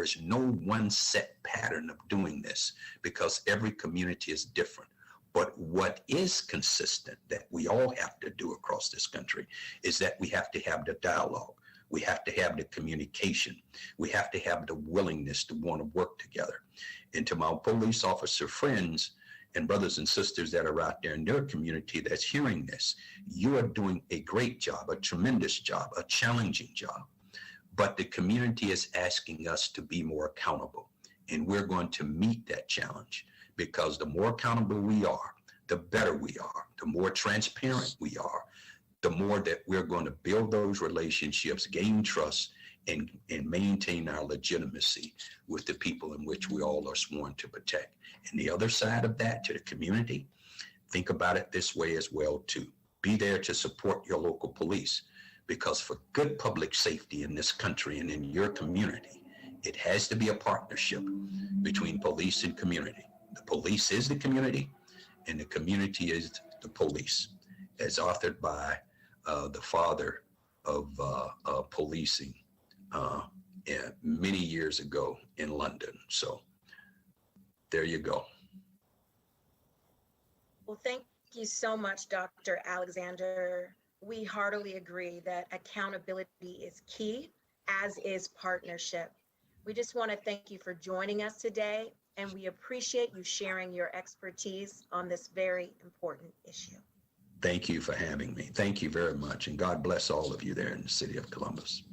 is no one set pattern of doing this because every community is different. But what is consistent that we all have to do across this country is that we have to have the dialogue. We have to have the communication. We have to have the willingness to want to work together. And to my police officer friends and brothers and sisters that are out there in their community that's hearing this, you are doing a great job, a tremendous job, a challenging job. But the community is asking us to be more accountable. And we're going to meet that challenge. Because the more accountable we are, the better we are, the more transparent we are, the more that we're going to build those relationships, gain trust, and maintain our legitimacy with the people in which we all are sworn to protect. And the other side of that, to the community, think about it this way as well, too. Be there to support your local police, because for good public safety in this country and in your community, it has to be a partnership between police and community. The police is the community, and the community is the police, as authored by the father of policing many years ago in London. So there you go. Well, thank you so much, Dr. Alexander. We heartily agree that accountability is key, as is partnership. We just want to thank you for joining us today, and we appreciate you sharing your expertise on this very important issue. Thank you for having me. Thank you very much, and God bless all of you there in the city of Columbus.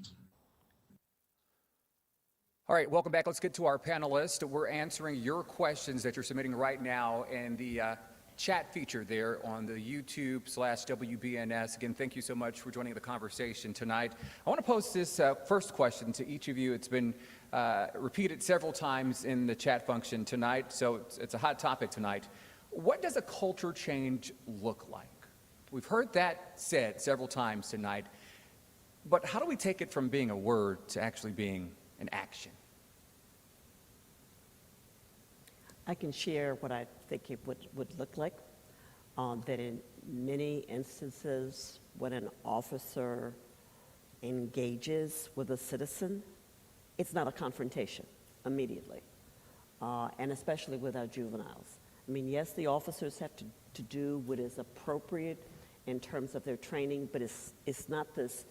All right, welcome back. Let's get to our panelists. We're answering your questions that you're submitting right now in the chat feature there on the YouTube/WBNS. Again, thank you so much for joining the conversation tonight. I want to pose this first question to each of you. It's been repeated several times in the chat function tonight, so it's a hot topic tonight. What does a culture change look like? We've heard that said several times tonight, but how do we take it from being a word to actually being an action? I can share what I think it would look like, that in many instances when an officer engages with a citizen, it's not a confrontation immediately, and especially with our juveniles. I mean, yes, the officers have to do what is appropriate in terms of their training, but it's not this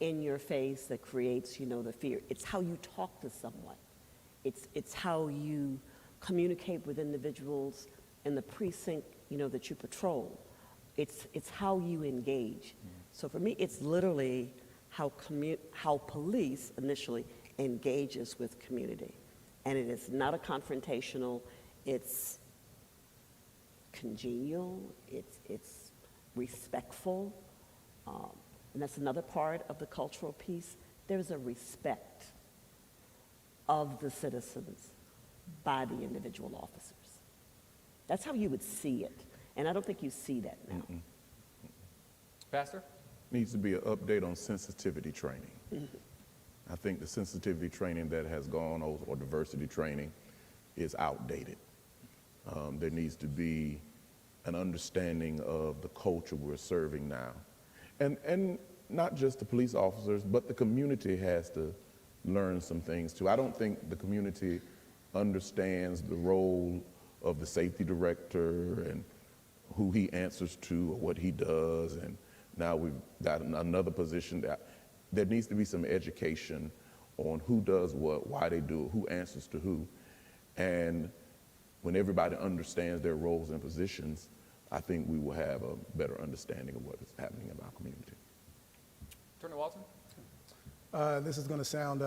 in your face that creates, the fear. It's how you talk to someone. It's how you communicate with individuals in the precinct, that you patrol. It's how you engage. So for me, it's literally how police initially engages with community. And it is not a confrontational, it's congenial, it's respectful. And that's another part of the cultural piece. There's a respect of the citizens by the individual officers. That's how you would see it. And I don't think you see that now. Pastor? Needs to be an update on sensitivity training. I think the sensitivity training that has gone, or diversity training, is outdated. There needs to be an understanding of the culture we're serving now. And not just the police officers, but the community has to learn some things too. I don't think the community understands the role of the safety director and who he answers to or what he does. And now we've got another position that there needs to be some education on who does what, why they do it, who answers to who. And when everybody understands their roles and positions, I think we will have a better understanding of what is happening in our community. Attorney Walton? This is going to sound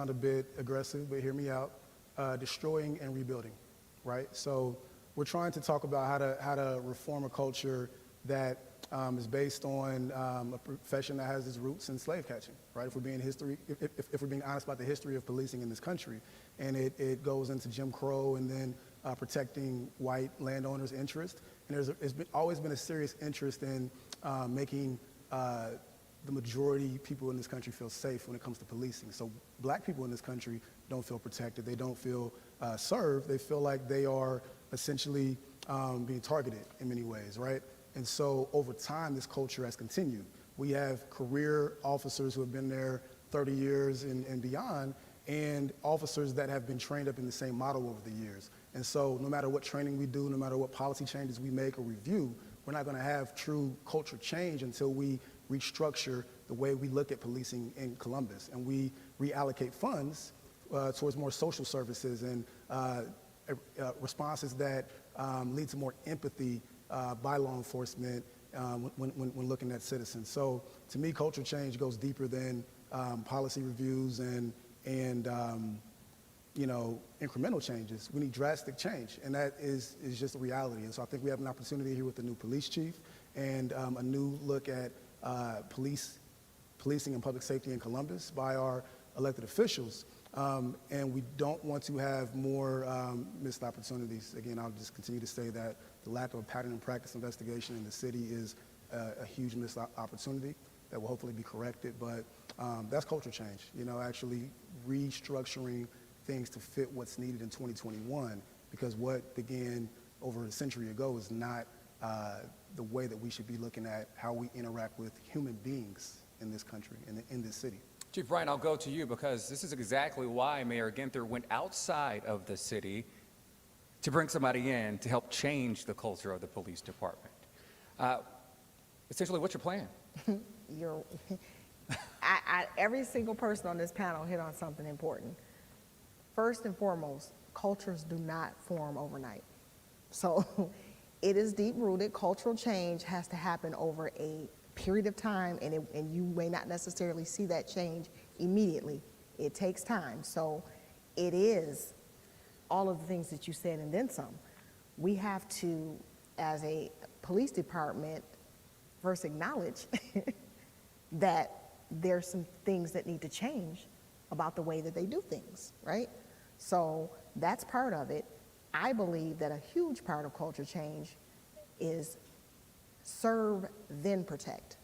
a bit aggressive, but hear me out. Destroying and rebuilding, right? So we're trying to talk about how to reform a culture that is based on a profession that has its roots in slave catching, right? If we're being honest about the history of policing in this country, and it goes into Jim Crow and then protecting white landowners' interests. And there's always been a serious interest in making the majority people in this country feel safe when it comes to policing. So black people in this country don't feel protected. They don't feel served. They feel like they are essentially being targeted in many ways, right? And so over time, this culture has continued. We have career officers who have been there 30 years and beyond, and officers that have been trained up in the same model over the years. And so no matter what training we do, no matter what policy changes we make or review, we're not going to have true culture change until we restructure the way we look at policing in Columbus, and we reallocate funds towards more social services and responses that lead to more empathy by law enforcement when looking at citizens. So to me, culture change goes deeper than policy reviews and incremental changes. We need drastic change, and that is just a reality. And so I think we have an opportunity here with the new police chief and a new look at policing and public safety in Columbus by our elected officials And we don't want to have more missed opportunities. Again, I'll just continue to say that the lack of a pattern and practice investigation in the city is a huge missed opportunity that will hopefully be corrected. But that's culture change, actually restructuring things to fit what's needed in 2021, because what began over a century ago is not the way that we should be looking at how we interact with human beings in this country and in this city. Chief Bryant, I'll go to you because this is exactly why Mayor Ginther went outside of the city to bring somebody in to help change the culture of the police department. Essentially, what's your plan? Every single person on this panel hit on something important. First and foremost, cultures do not form overnight. So it is deep-rooted. Cultural change has to happen over a period of time, and you may not necessarily see that change immediately. It takes time. So it is all of the things that you said and then some. We have to, as a police department, first acknowledge that there's some things that need to change about the way that they do things, right? So that's part of it. I believe that a huge part of culture change is serve, then protect.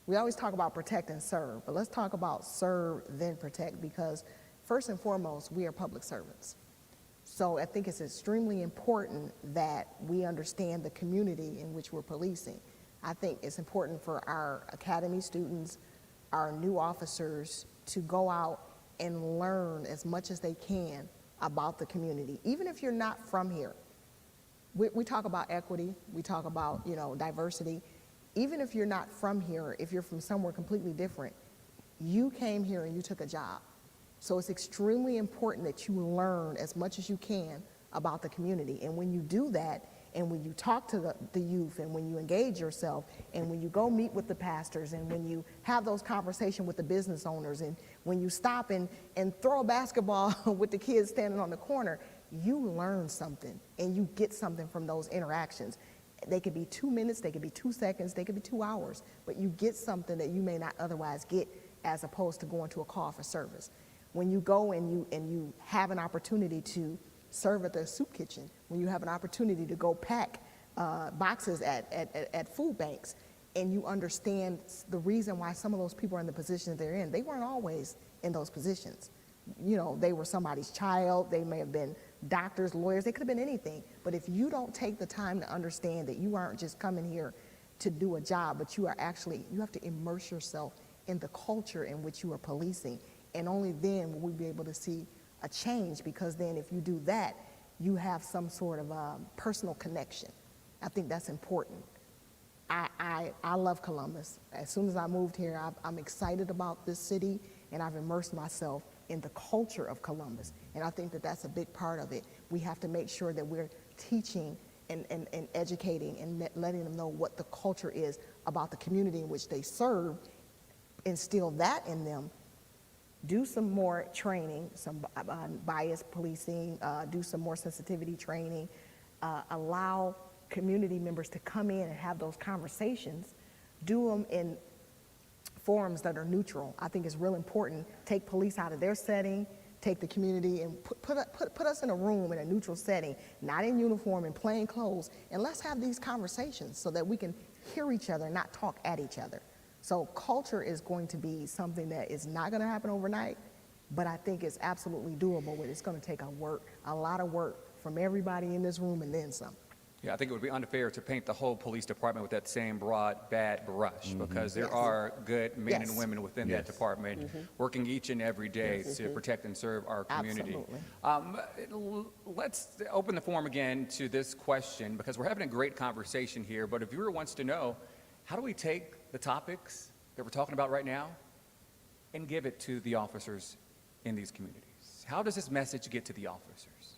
We always talk about protect and serve, but let's talk about serve, then protect, because first and foremost, we are public servants. So I think it's extremely important that we understand the community in which we're policing. I think it's important for our academy students, our new officers, to go out and learn as much as they can about the community, even if you're not from here. We talk about equity, we talk about, diversity. Even if you're not from here, if you're from somewhere completely different, you came here and you took a job. So it's extremely important that you learn as much as you can about the community. And when you do that, and when you talk to the youth, and when you engage yourself, and when you go meet with the pastors, and when you have those conversations with the business owners, and when you stop and throw a basketball with the kids standing on the corner, you learn something, and you get something from those interactions. They could be 2 minutes, they could be 2 seconds, they could be 2 hours, but you get something that you may not otherwise get as opposed to going to a call for service. When you go and you have an opportunity to serve at the soup kitchen, when you have an opportunity to go pack boxes at food banks, and you understand the reason why some of those people are in the positions they're in, they weren't always in those positions. They were somebody's child, they may have been doctors, lawyers, they could have been anything. But if you don't take the time to understand that you aren't just coming here to do a job, but you have to immerse yourself in the culture in which you are policing. And only then will we be able to see a change, because then if you do that, you have some sort of personal connection. I think that's important. I love Columbus. As soon as I moved here, I'm excited about this city, and I've immersed myself in the culture of Columbus. And I think that that's a big part of it. We have to make sure that we're teaching and educating and letting them know what the culture is about the community in which they serve, instill that in them, do some more training, some bias policing, do some more sensitivity training, allow community members to come in and have those conversations, do them in forums that are neutral. I think it's real important. Take police out of their setting, take the community and put us in a room in a neutral setting, not in uniform, in plain clothes, and let's have these conversations so that we can hear each other, not talk at each other. So culture is going to be something that is not going to happen overnight, but I think it's absolutely doable. But it's going to take a lot of work from everybody in this room and then some. Yeah, I think it would be unfair to paint the whole police department with that same broad, bad brush, because there are good men and women within that department working each and every day to protect and serve our community. Absolutely. Let's open the forum again to this question, because we're having a great conversation here, but if viewer wants to know, how do we take the topics that we're talking about right now and give it to the officers in these communities? How does this message get to the officers?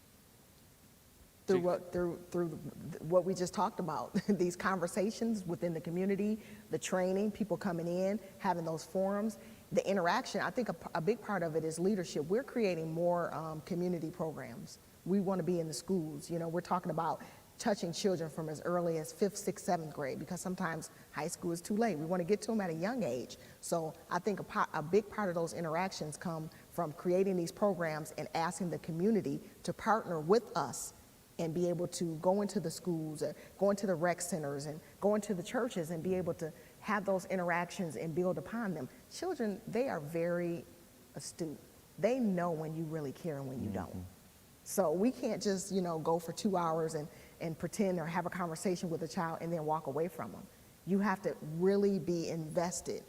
Through what we just talked about, these conversations within the community, the training, people coming in, having those forums, the interaction. I think a big part of it is leadership. We're creating more community programs. We want to be in the schools. We're talking about touching children from as early as 5th, 6th, 7th grade, because sometimes high school is too late. We want to get to them at a young age. So I think a big part of those interactions come from creating these programs and asking the community to partner with us and be able to go into the schools, go into the rec centers, and go into the churches and be able to have those interactions and build upon them. Children, they are very astute. They know when you really care and when you don't. So we can't just, go for 2 hours and pretend or have a conversation with a child and then walk away from them. You have to really be invested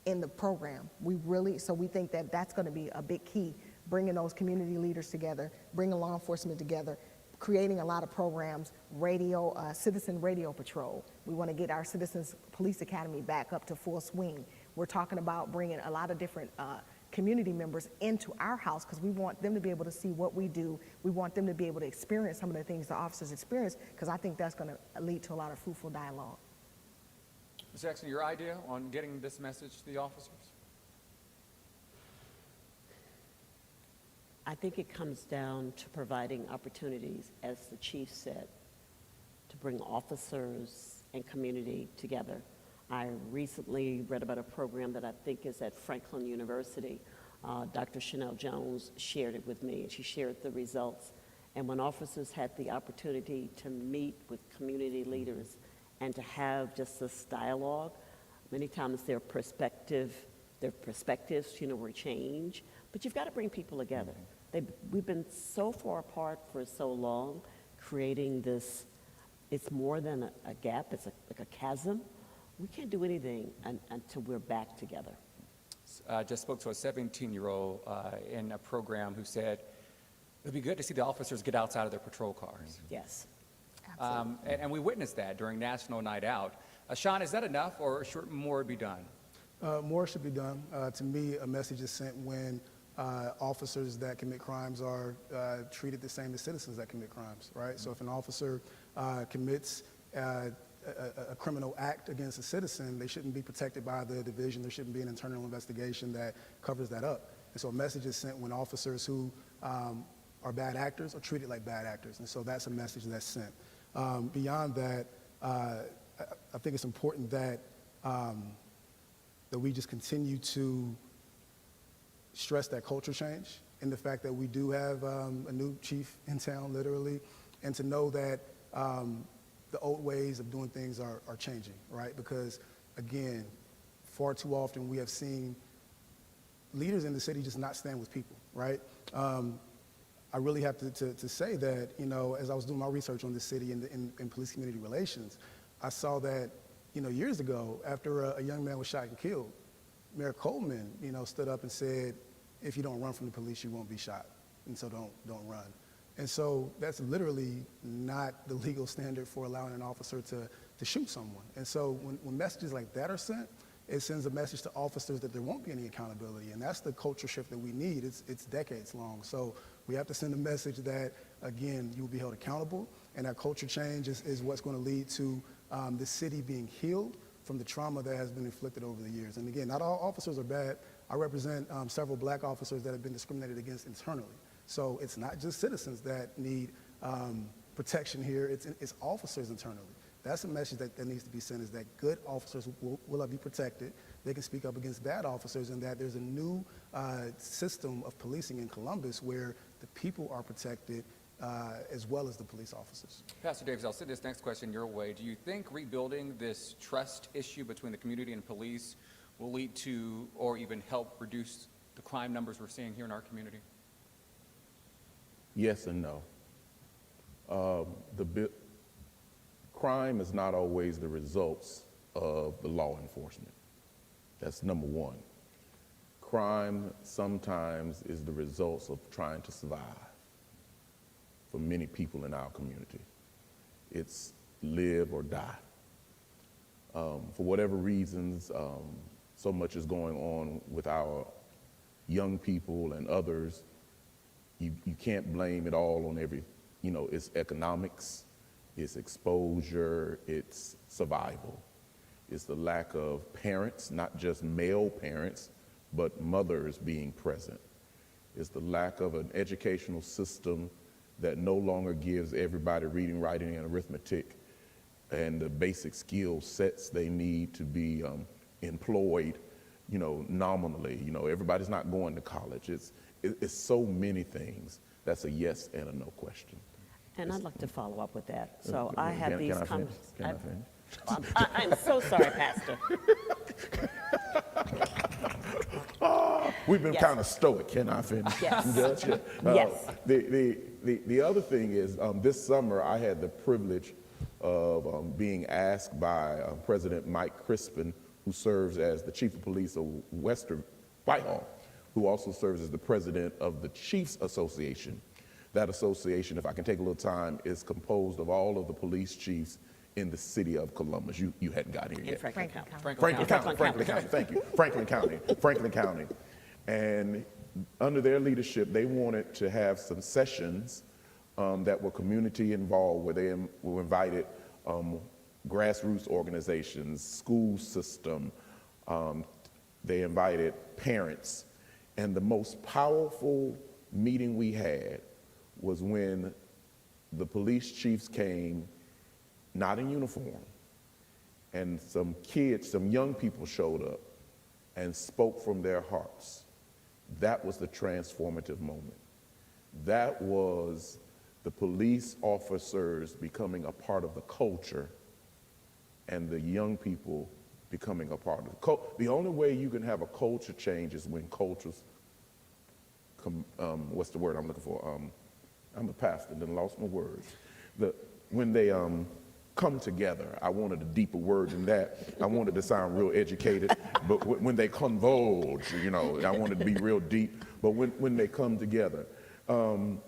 in the program. So we think that that's going to be a big key, bringing those community leaders together, bringing law enforcement together, creating a lot of programs, citizen radio patrol. We want to get our Citizens Police Academy back up to full swing. We're talking about bringing a lot of different community members into our house because we want them to be able to see what we do. We want them to be able to experience some of the things the officers experience because I think that's going to lead to a lot of fruitful dialogue. Ms. Jackson, your idea on getting this message to the officers? I think it comes down to providing opportunities, as the chief said, to bring officers and community together. I recently read about a program that I think is at Franklin University. Dr. Chanel Jones shared it with me, and she shared the results. And when officers had the opportunity to meet with community leaders and to have just this dialogue, many times their perspectives, were changed. But you've got to bring people together. We've been so far apart for so long, creating this, it's more than a gap, it's like a chasm. We can't do anything until we're back together. I just spoke to a 17-year-old in a program who said, it'd be good to see the officers get outside of their patrol cars. Yes. And we witnessed that during National Night Out. Sean, is that enough, or should more be done? More should be done. To me, a message is sent when officers that commit crimes are treated the same as citizens that commit crimes, right? So if an officer commits a criminal act against a citizen, they shouldn't be protected by the division. There shouldn't be an internal investigation that covers that up. And so a message is sent when officers who are bad actors are treated like bad actors. And so that's a message that's sent. Beyond that, I think it's important that we just continue to stress that culture change and the fact that we do have a new chief in town, literally, and to know that the old ways of doing things are changing, right? Because, again, far too often we have seen leaders in the city just not stand with people, right? I really have to say that, as I was doing my research on the city and police community relations, I saw that, years ago, after a young man was shot and killed, Mayor Coleman, stood up and said, if you don't run from the police, you won't be shot, and so don't run. And so that's literally not the legal standard for allowing an officer to shoot someone. And so when messages like that are sent, it sends a message to officers that there won't be any accountability, and that's the culture shift that we need. It's decades long. So we have to send a message that, again, you will be held accountable, and that culture change is what's going to lead to the city being healed from the trauma that has been inflicted over the years. And again, not all officers are bad. I represent several black officers that have been discriminated against internally. So it's not just citizens that need protection here, it's officers internally. That's a message that needs to be sent, is that good officers will be protected. They can speak up against bad officers, and that there's a new system of policing in Columbus where the people are protected as well as the police officers. Pastor Davis, I'll send this next question your way. Do you think rebuilding this trust issue between the community and police will lead to or even help reduce the crime numbers we're seeing here in our community? Yes and no. Crime is not always the results of the law enforcement. That's number one. Crime sometimes is the results of trying to survive for many people in our community. It's live or die. For whatever reasons, so much is going on with our young people and others. You can't blame it all on it's economics, it's exposure, it's survival. It's the lack of parents, not just male parents, but mothers being present. It's the lack of an educational system that no longer gives everybody reading, writing, and arithmetic and the basic skill sets they need to be employed nominally. Everybody's not going to college. It's so many things. That's a yes and a no question. And I'd like to follow up with that. So I have these Can I finish? I'm so sorry, Pastor. We've been Yes. kind of stoic. Can I finish? Yes. Judge? Yes. The other thing is, this summer I had the privilege of being asked by President Mike Crispin, who serves as the Chief of Police of Western Whitehall, who also serves as the president of the Chiefs Association. That association, if I can take a little time, is composed of all of the police chiefs in the city of Columbus. You hadn't gotten here In yet. Franklin County. Franklin County, thank you. Franklin County. And under their leadership, they wanted to have some sessions that were community involved, where they were invited grassroots organizations, school system, they invited parents. And the most powerful meeting we had was when the police chiefs came, not in uniform, and some kids, some young people showed up and spoke from their hearts. That was the transformative moment. That was the police officers becoming a part of the culture and the young people becoming a part of the culture. The only way you can have a culture change is when cultures what's the word I'm looking for? I'm a pastor, then lost my words. When they come together, I wanted a deeper word than that. I wanted to sound real educated, but when they converge, I wanted to be real deep, but when they come together. And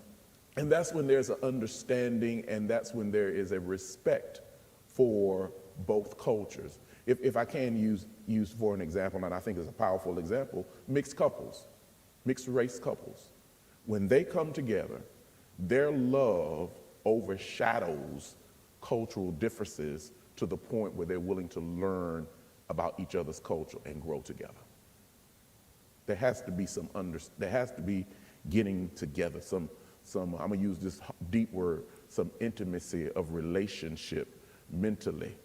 that's when there's an understanding, and that's when there is a respect for both cultures. If I can use for an example, and I think it's a powerful example, mixed couples, mixed race couples. When they come together, their love overshadows cultural differences to the point where they're willing to learn about each other's culture and grow together. There has to be there has to be getting together, some I'm gonna use this deep word, some intimacy of relationship mentally,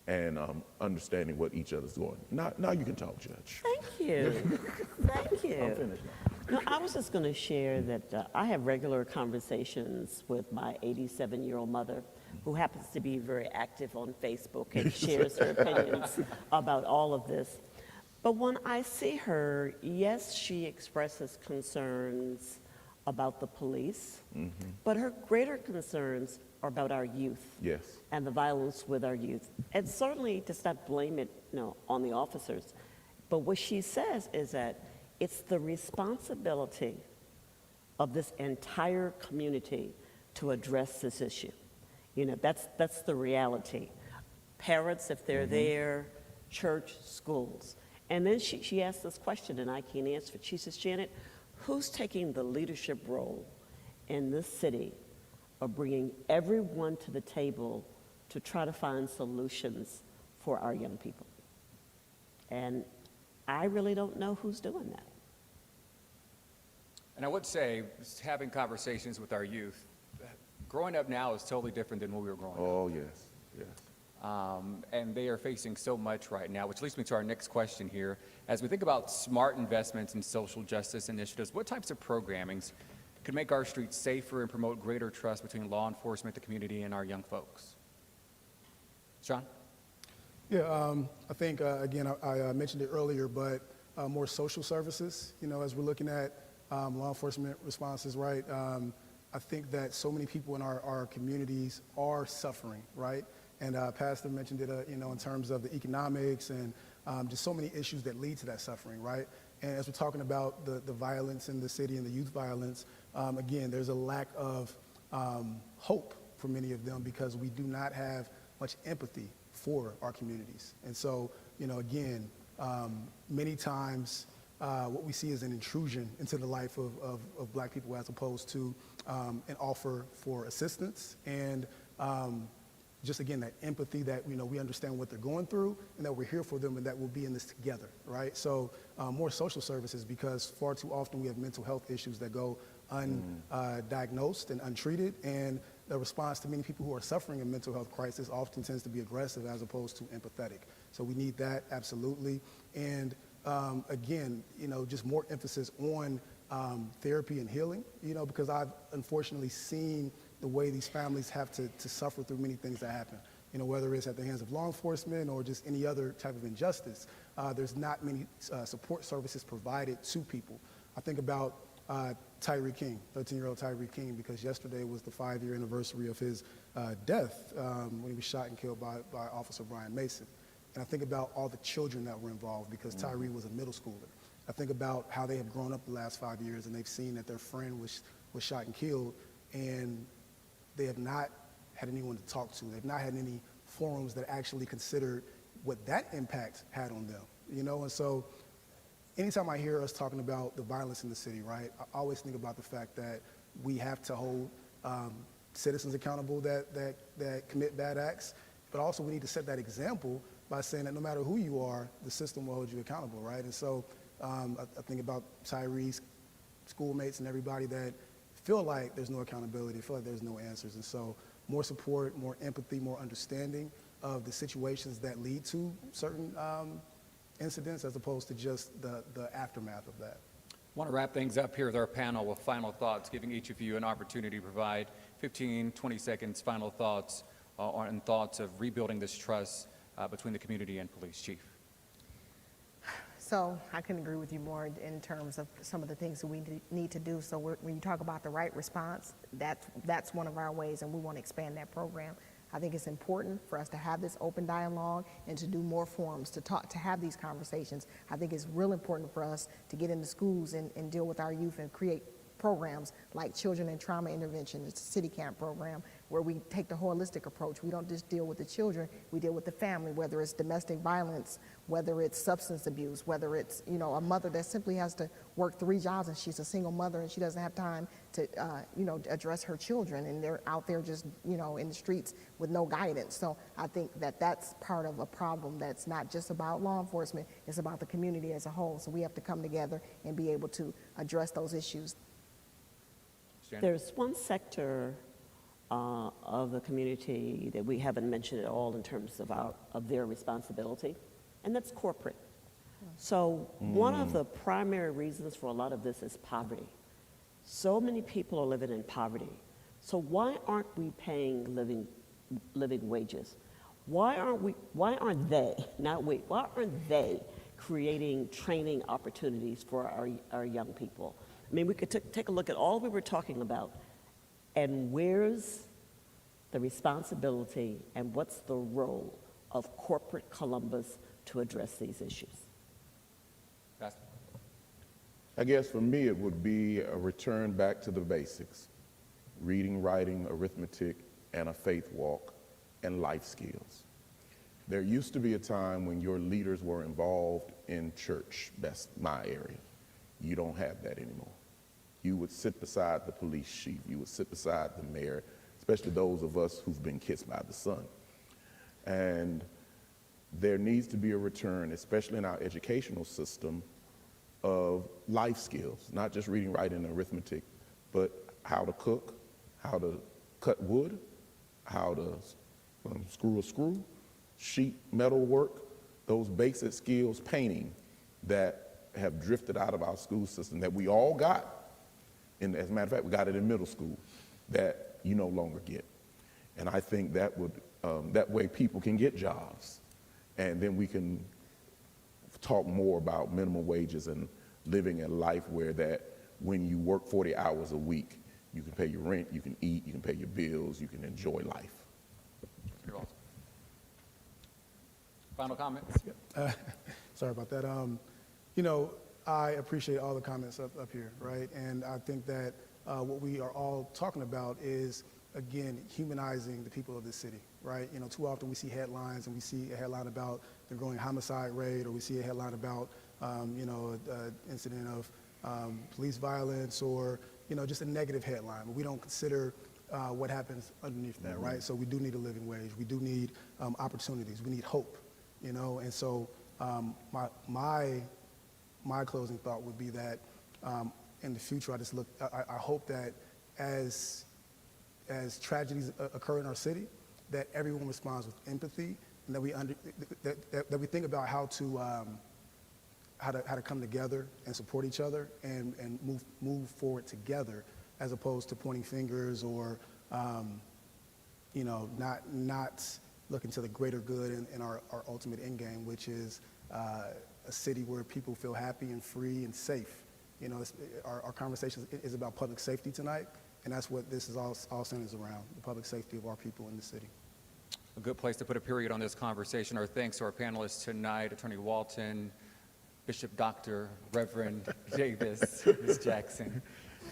and understanding what each other's doing. Now you can talk, Judge. Thank you. Thank you. I'm finished. No, I was just going to share that I have regular conversations with my 87-year-old mother, who happens to be very active on Facebook and shares her opinions about all of this. But when I see her, yes, she expresses concerns about the police, but her greater concerns are about our youth. Yes. And the violence with our youth. And certainly to not blame it on the officers, but what she says is that it's the responsibility of this entire community to address this issue. That's the reality. Parents, if they're there, church, schools. And then she asked this question, and I can't answer it. She says, Janet, who's taking the leadership role in this city of bringing everyone to the table to try to find solutions for our young people? And I really don't know who's doing that. And I would say, having conversations with our youth, growing up now is totally different than when we were growing up. Oh, yes, yes. And they are facing so much right now, which leads me to our next question here. As we think about smart investments in social justice initiatives, what types of programmings could make our streets safer and promote greater trust between law enforcement, the community, and our young folks? Sean? Yeah, I think, again, I mentioned it earlier, but more social services, as we're looking at law enforcement responses, right? I think that so many people in our communities are suffering, right? And Pastor mentioned it, in terms of the economics and just so many issues that lead to that suffering, right? And as we're talking about the violence in the city and the youth violence, again, there's a lack of hope for many of them because we do not have much empathy for our communities. And so, again, many times what we see is an intrusion into the life of Black people as opposed to an offer for assistance and just, again, that empathy that, we understand what they're going through and that we're here for them and that we'll be in this together, right? So more social services because far too often we have mental health issues that go undiagnosed and untreated, and the response to many people who are suffering a mental health crisis often tends to be aggressive as opposed to empathetic. So we need that, absolutely. And again, just more emphasis on therapy and healing, because I've unfortunately seen the way these families have to suffer through many things that happen, whether it's at the hands of law enforcement or just any other type of injustice. There's not many support services provided to people. I think about Tyree King, 13-year-old Tyree King, because yesterday was the 5-year anniversary of his death when he was shot and killed by Officer Brian Mason. And I think about all the children that were involved, because Tyree was a middle schooler. I think about how they have grown up the last 5 years, and they've seen that their friend was shot and killed, and they have not had anyone to talk to. They've not had any forums that actually considered what that impact had on them, And so anytime I hear us talking about the violence in the city, right, I always think about the fact that we have to hold citizens accountable that commit bad acts, but also we need to set that example by saying that no matter who you are, the system will hold you accountable, right? And so I think about Tyree's schoolmates and everybody that feel like there's no accountability, feel like there's no answers. And so more support, more empathy, more understanding of the situations that lead to certain incidents, as opposed to just the aftermath of that. I want to wrap things up here with our panel with final thoughts, giving each of you an opportunity to provide 15, 20 seconds final thoughts on thoughts of rebuilding this trust between the community and police. Chief. So I couldn't agree with you more in terms of some of the things that we need to do. So when you talk about the right response, that's one of our ways, and we want to expand that program. I think it's important for us to have this open dialogue and to do more forums, to have these conversations. I think it's real important for us to get into schools and deal with our youth and create programs like Children in Trauma Intervention. It's a city camp program where we take the holistic approach. We don't just deal with the children, we deal with the family, whether it's domestic violence, whether it's substance abuse, whether it's, a mother that simply has to work 3 jobs and she's a single mother and she doesn't have time to, address her children, and they're out there just, in the streets with no guidance. So I think that that's part of a problem that's not just about law enforcement, it's about the community as a whole. So we have to come together and be able to address those issues. There's one sector of the community that we haven't mentioned at all in terms of their responsibility, and that's corporate. So one of the primary reasons for a lot of this is poverty. So many people are living in poverty. So why aren't we paying living wages? Why aren't they creating training opportunities for our young people? I mean, we could take a look at all we were talking about, and where's the responsibility and what's the role of corporate Columbus to address these issues? I guess for me, it would be a return back to the basics: reading, writing, arithmetic, and a faith walk, and life skills. There used to be a time when your leaders were involved in church. That's my area. You don't have that anymore. You would sit beside the police chief. You would sit beside the mayor, especially those of us who've been kissed by the sun. And there needs to be a return, especially in our educational system, of life skills, not just reading, writing, and arithmetic, but how to cook, how to cut wood, how to screw a screw, sheet metal work, those basic skills, painting, that have drifted out of our school system that we all got. And as a matter of fact, we got it in middle school, that you no longer get. And I think that would, that way people can get jobs. And then we can talk more about minimum wages and living a life where that when you work 40 hours a week, you can pay your rent, you can eat, you can pay your bills, you can enjoy life. You're welcome. Final comments? Sorry about that. I appreciate all the comments up here, right? And I think that what we are all talking about is, again, humanizing the people of this city, right? Too often we see headlines, and we see a headline about the growing homicide rate, or we see a headline about, an incident of police violence, or, just a negative headline. But we don't consider what happens underneath that, right? So we do need a living wage. We do need opportunities. We need hope, And so my closing thought would be that in the future, I hope that as tragedies occur in our city, that everyone responds with empathy, and that we think about how to how to come together and support each other and move forward together, as opposed to pointing fingers or not looking to the greater good and our ultimate end game, which is a city where people feel happy and free and safe. Our conversation is about public safety tonight, and that's what this is all centers around, the public safety of our people in the city. A good place to put a period on this conversation. Our thanks to our panelists tonight, Attorney Walton, Bishop Dr. Reverend Davis, Ms. Jackson,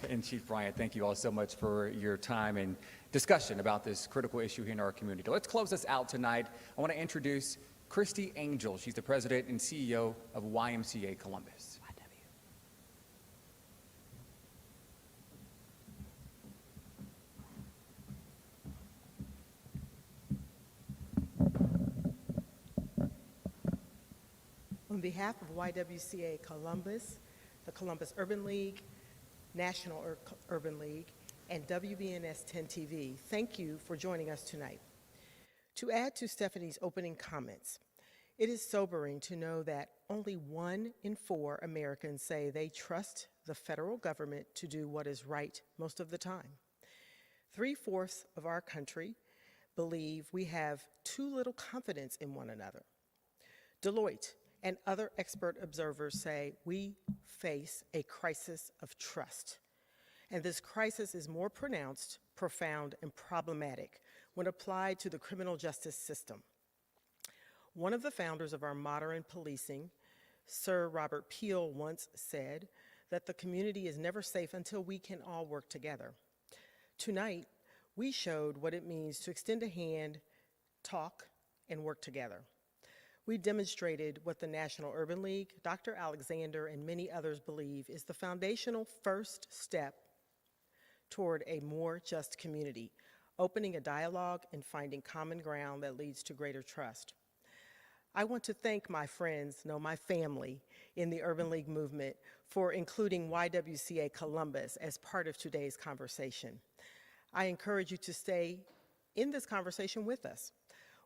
and Chief Bryant. Thank you all so much for your time and discussion about this critical issue here in our community. Let's close this out tonight. I want to introduce Christy Angel. She's the president and CEO of YMCA Columbus. On behalf of YWCA Columbus, the Columbus Urban League, National Urban League, and WBNS 10 TV, thank you for joining us tonight. To add to Stephanie's opening comments, it is sobering to know that only 1 in 4 Americans say they trust the federal government to do what is right most of the time. 3/4 of our country believe we have too little confidence in one another. Deloitte and other expert observers say we face a crisis of trust. And this crisis is more pronounced, profound, and problematic when applied to the criminal justice system. One of the founders of our modern policing, Sir Robert Peel, once said that the community is never safe until we can all work together. Tonight, we showed what it means to extend a hand, talk, and work together. We demonstrated what the National Urban League, Dr. Alexander, and many others believe is the foundational first step toward a more just community, opening a dialogue and finding common ground that leads to greater trust. I want to thank my friends, my family in the Urban League movement for including YWCA Columbus as part of today's conversation. I encourage you to stay in this conversation with us.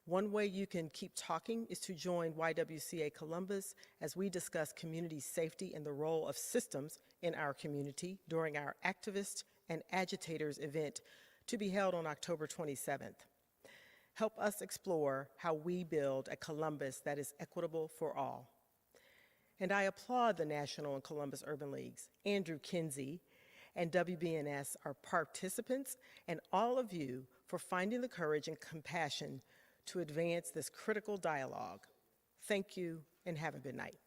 One way you can keep talking is to join YWCA Columbus as we discuss community safety and the role of systems in our community during our Activist and Agitators event to be held on October 27th. Help us explore how we build a Columbus that is equitable for all. And I applaud the National and Columbus Urban Leagues, Andrew Kinsey, and WBNS, our participants, and all of you for finding the courage and compassion to advance this critical dialogue. Thank you, and have a good night.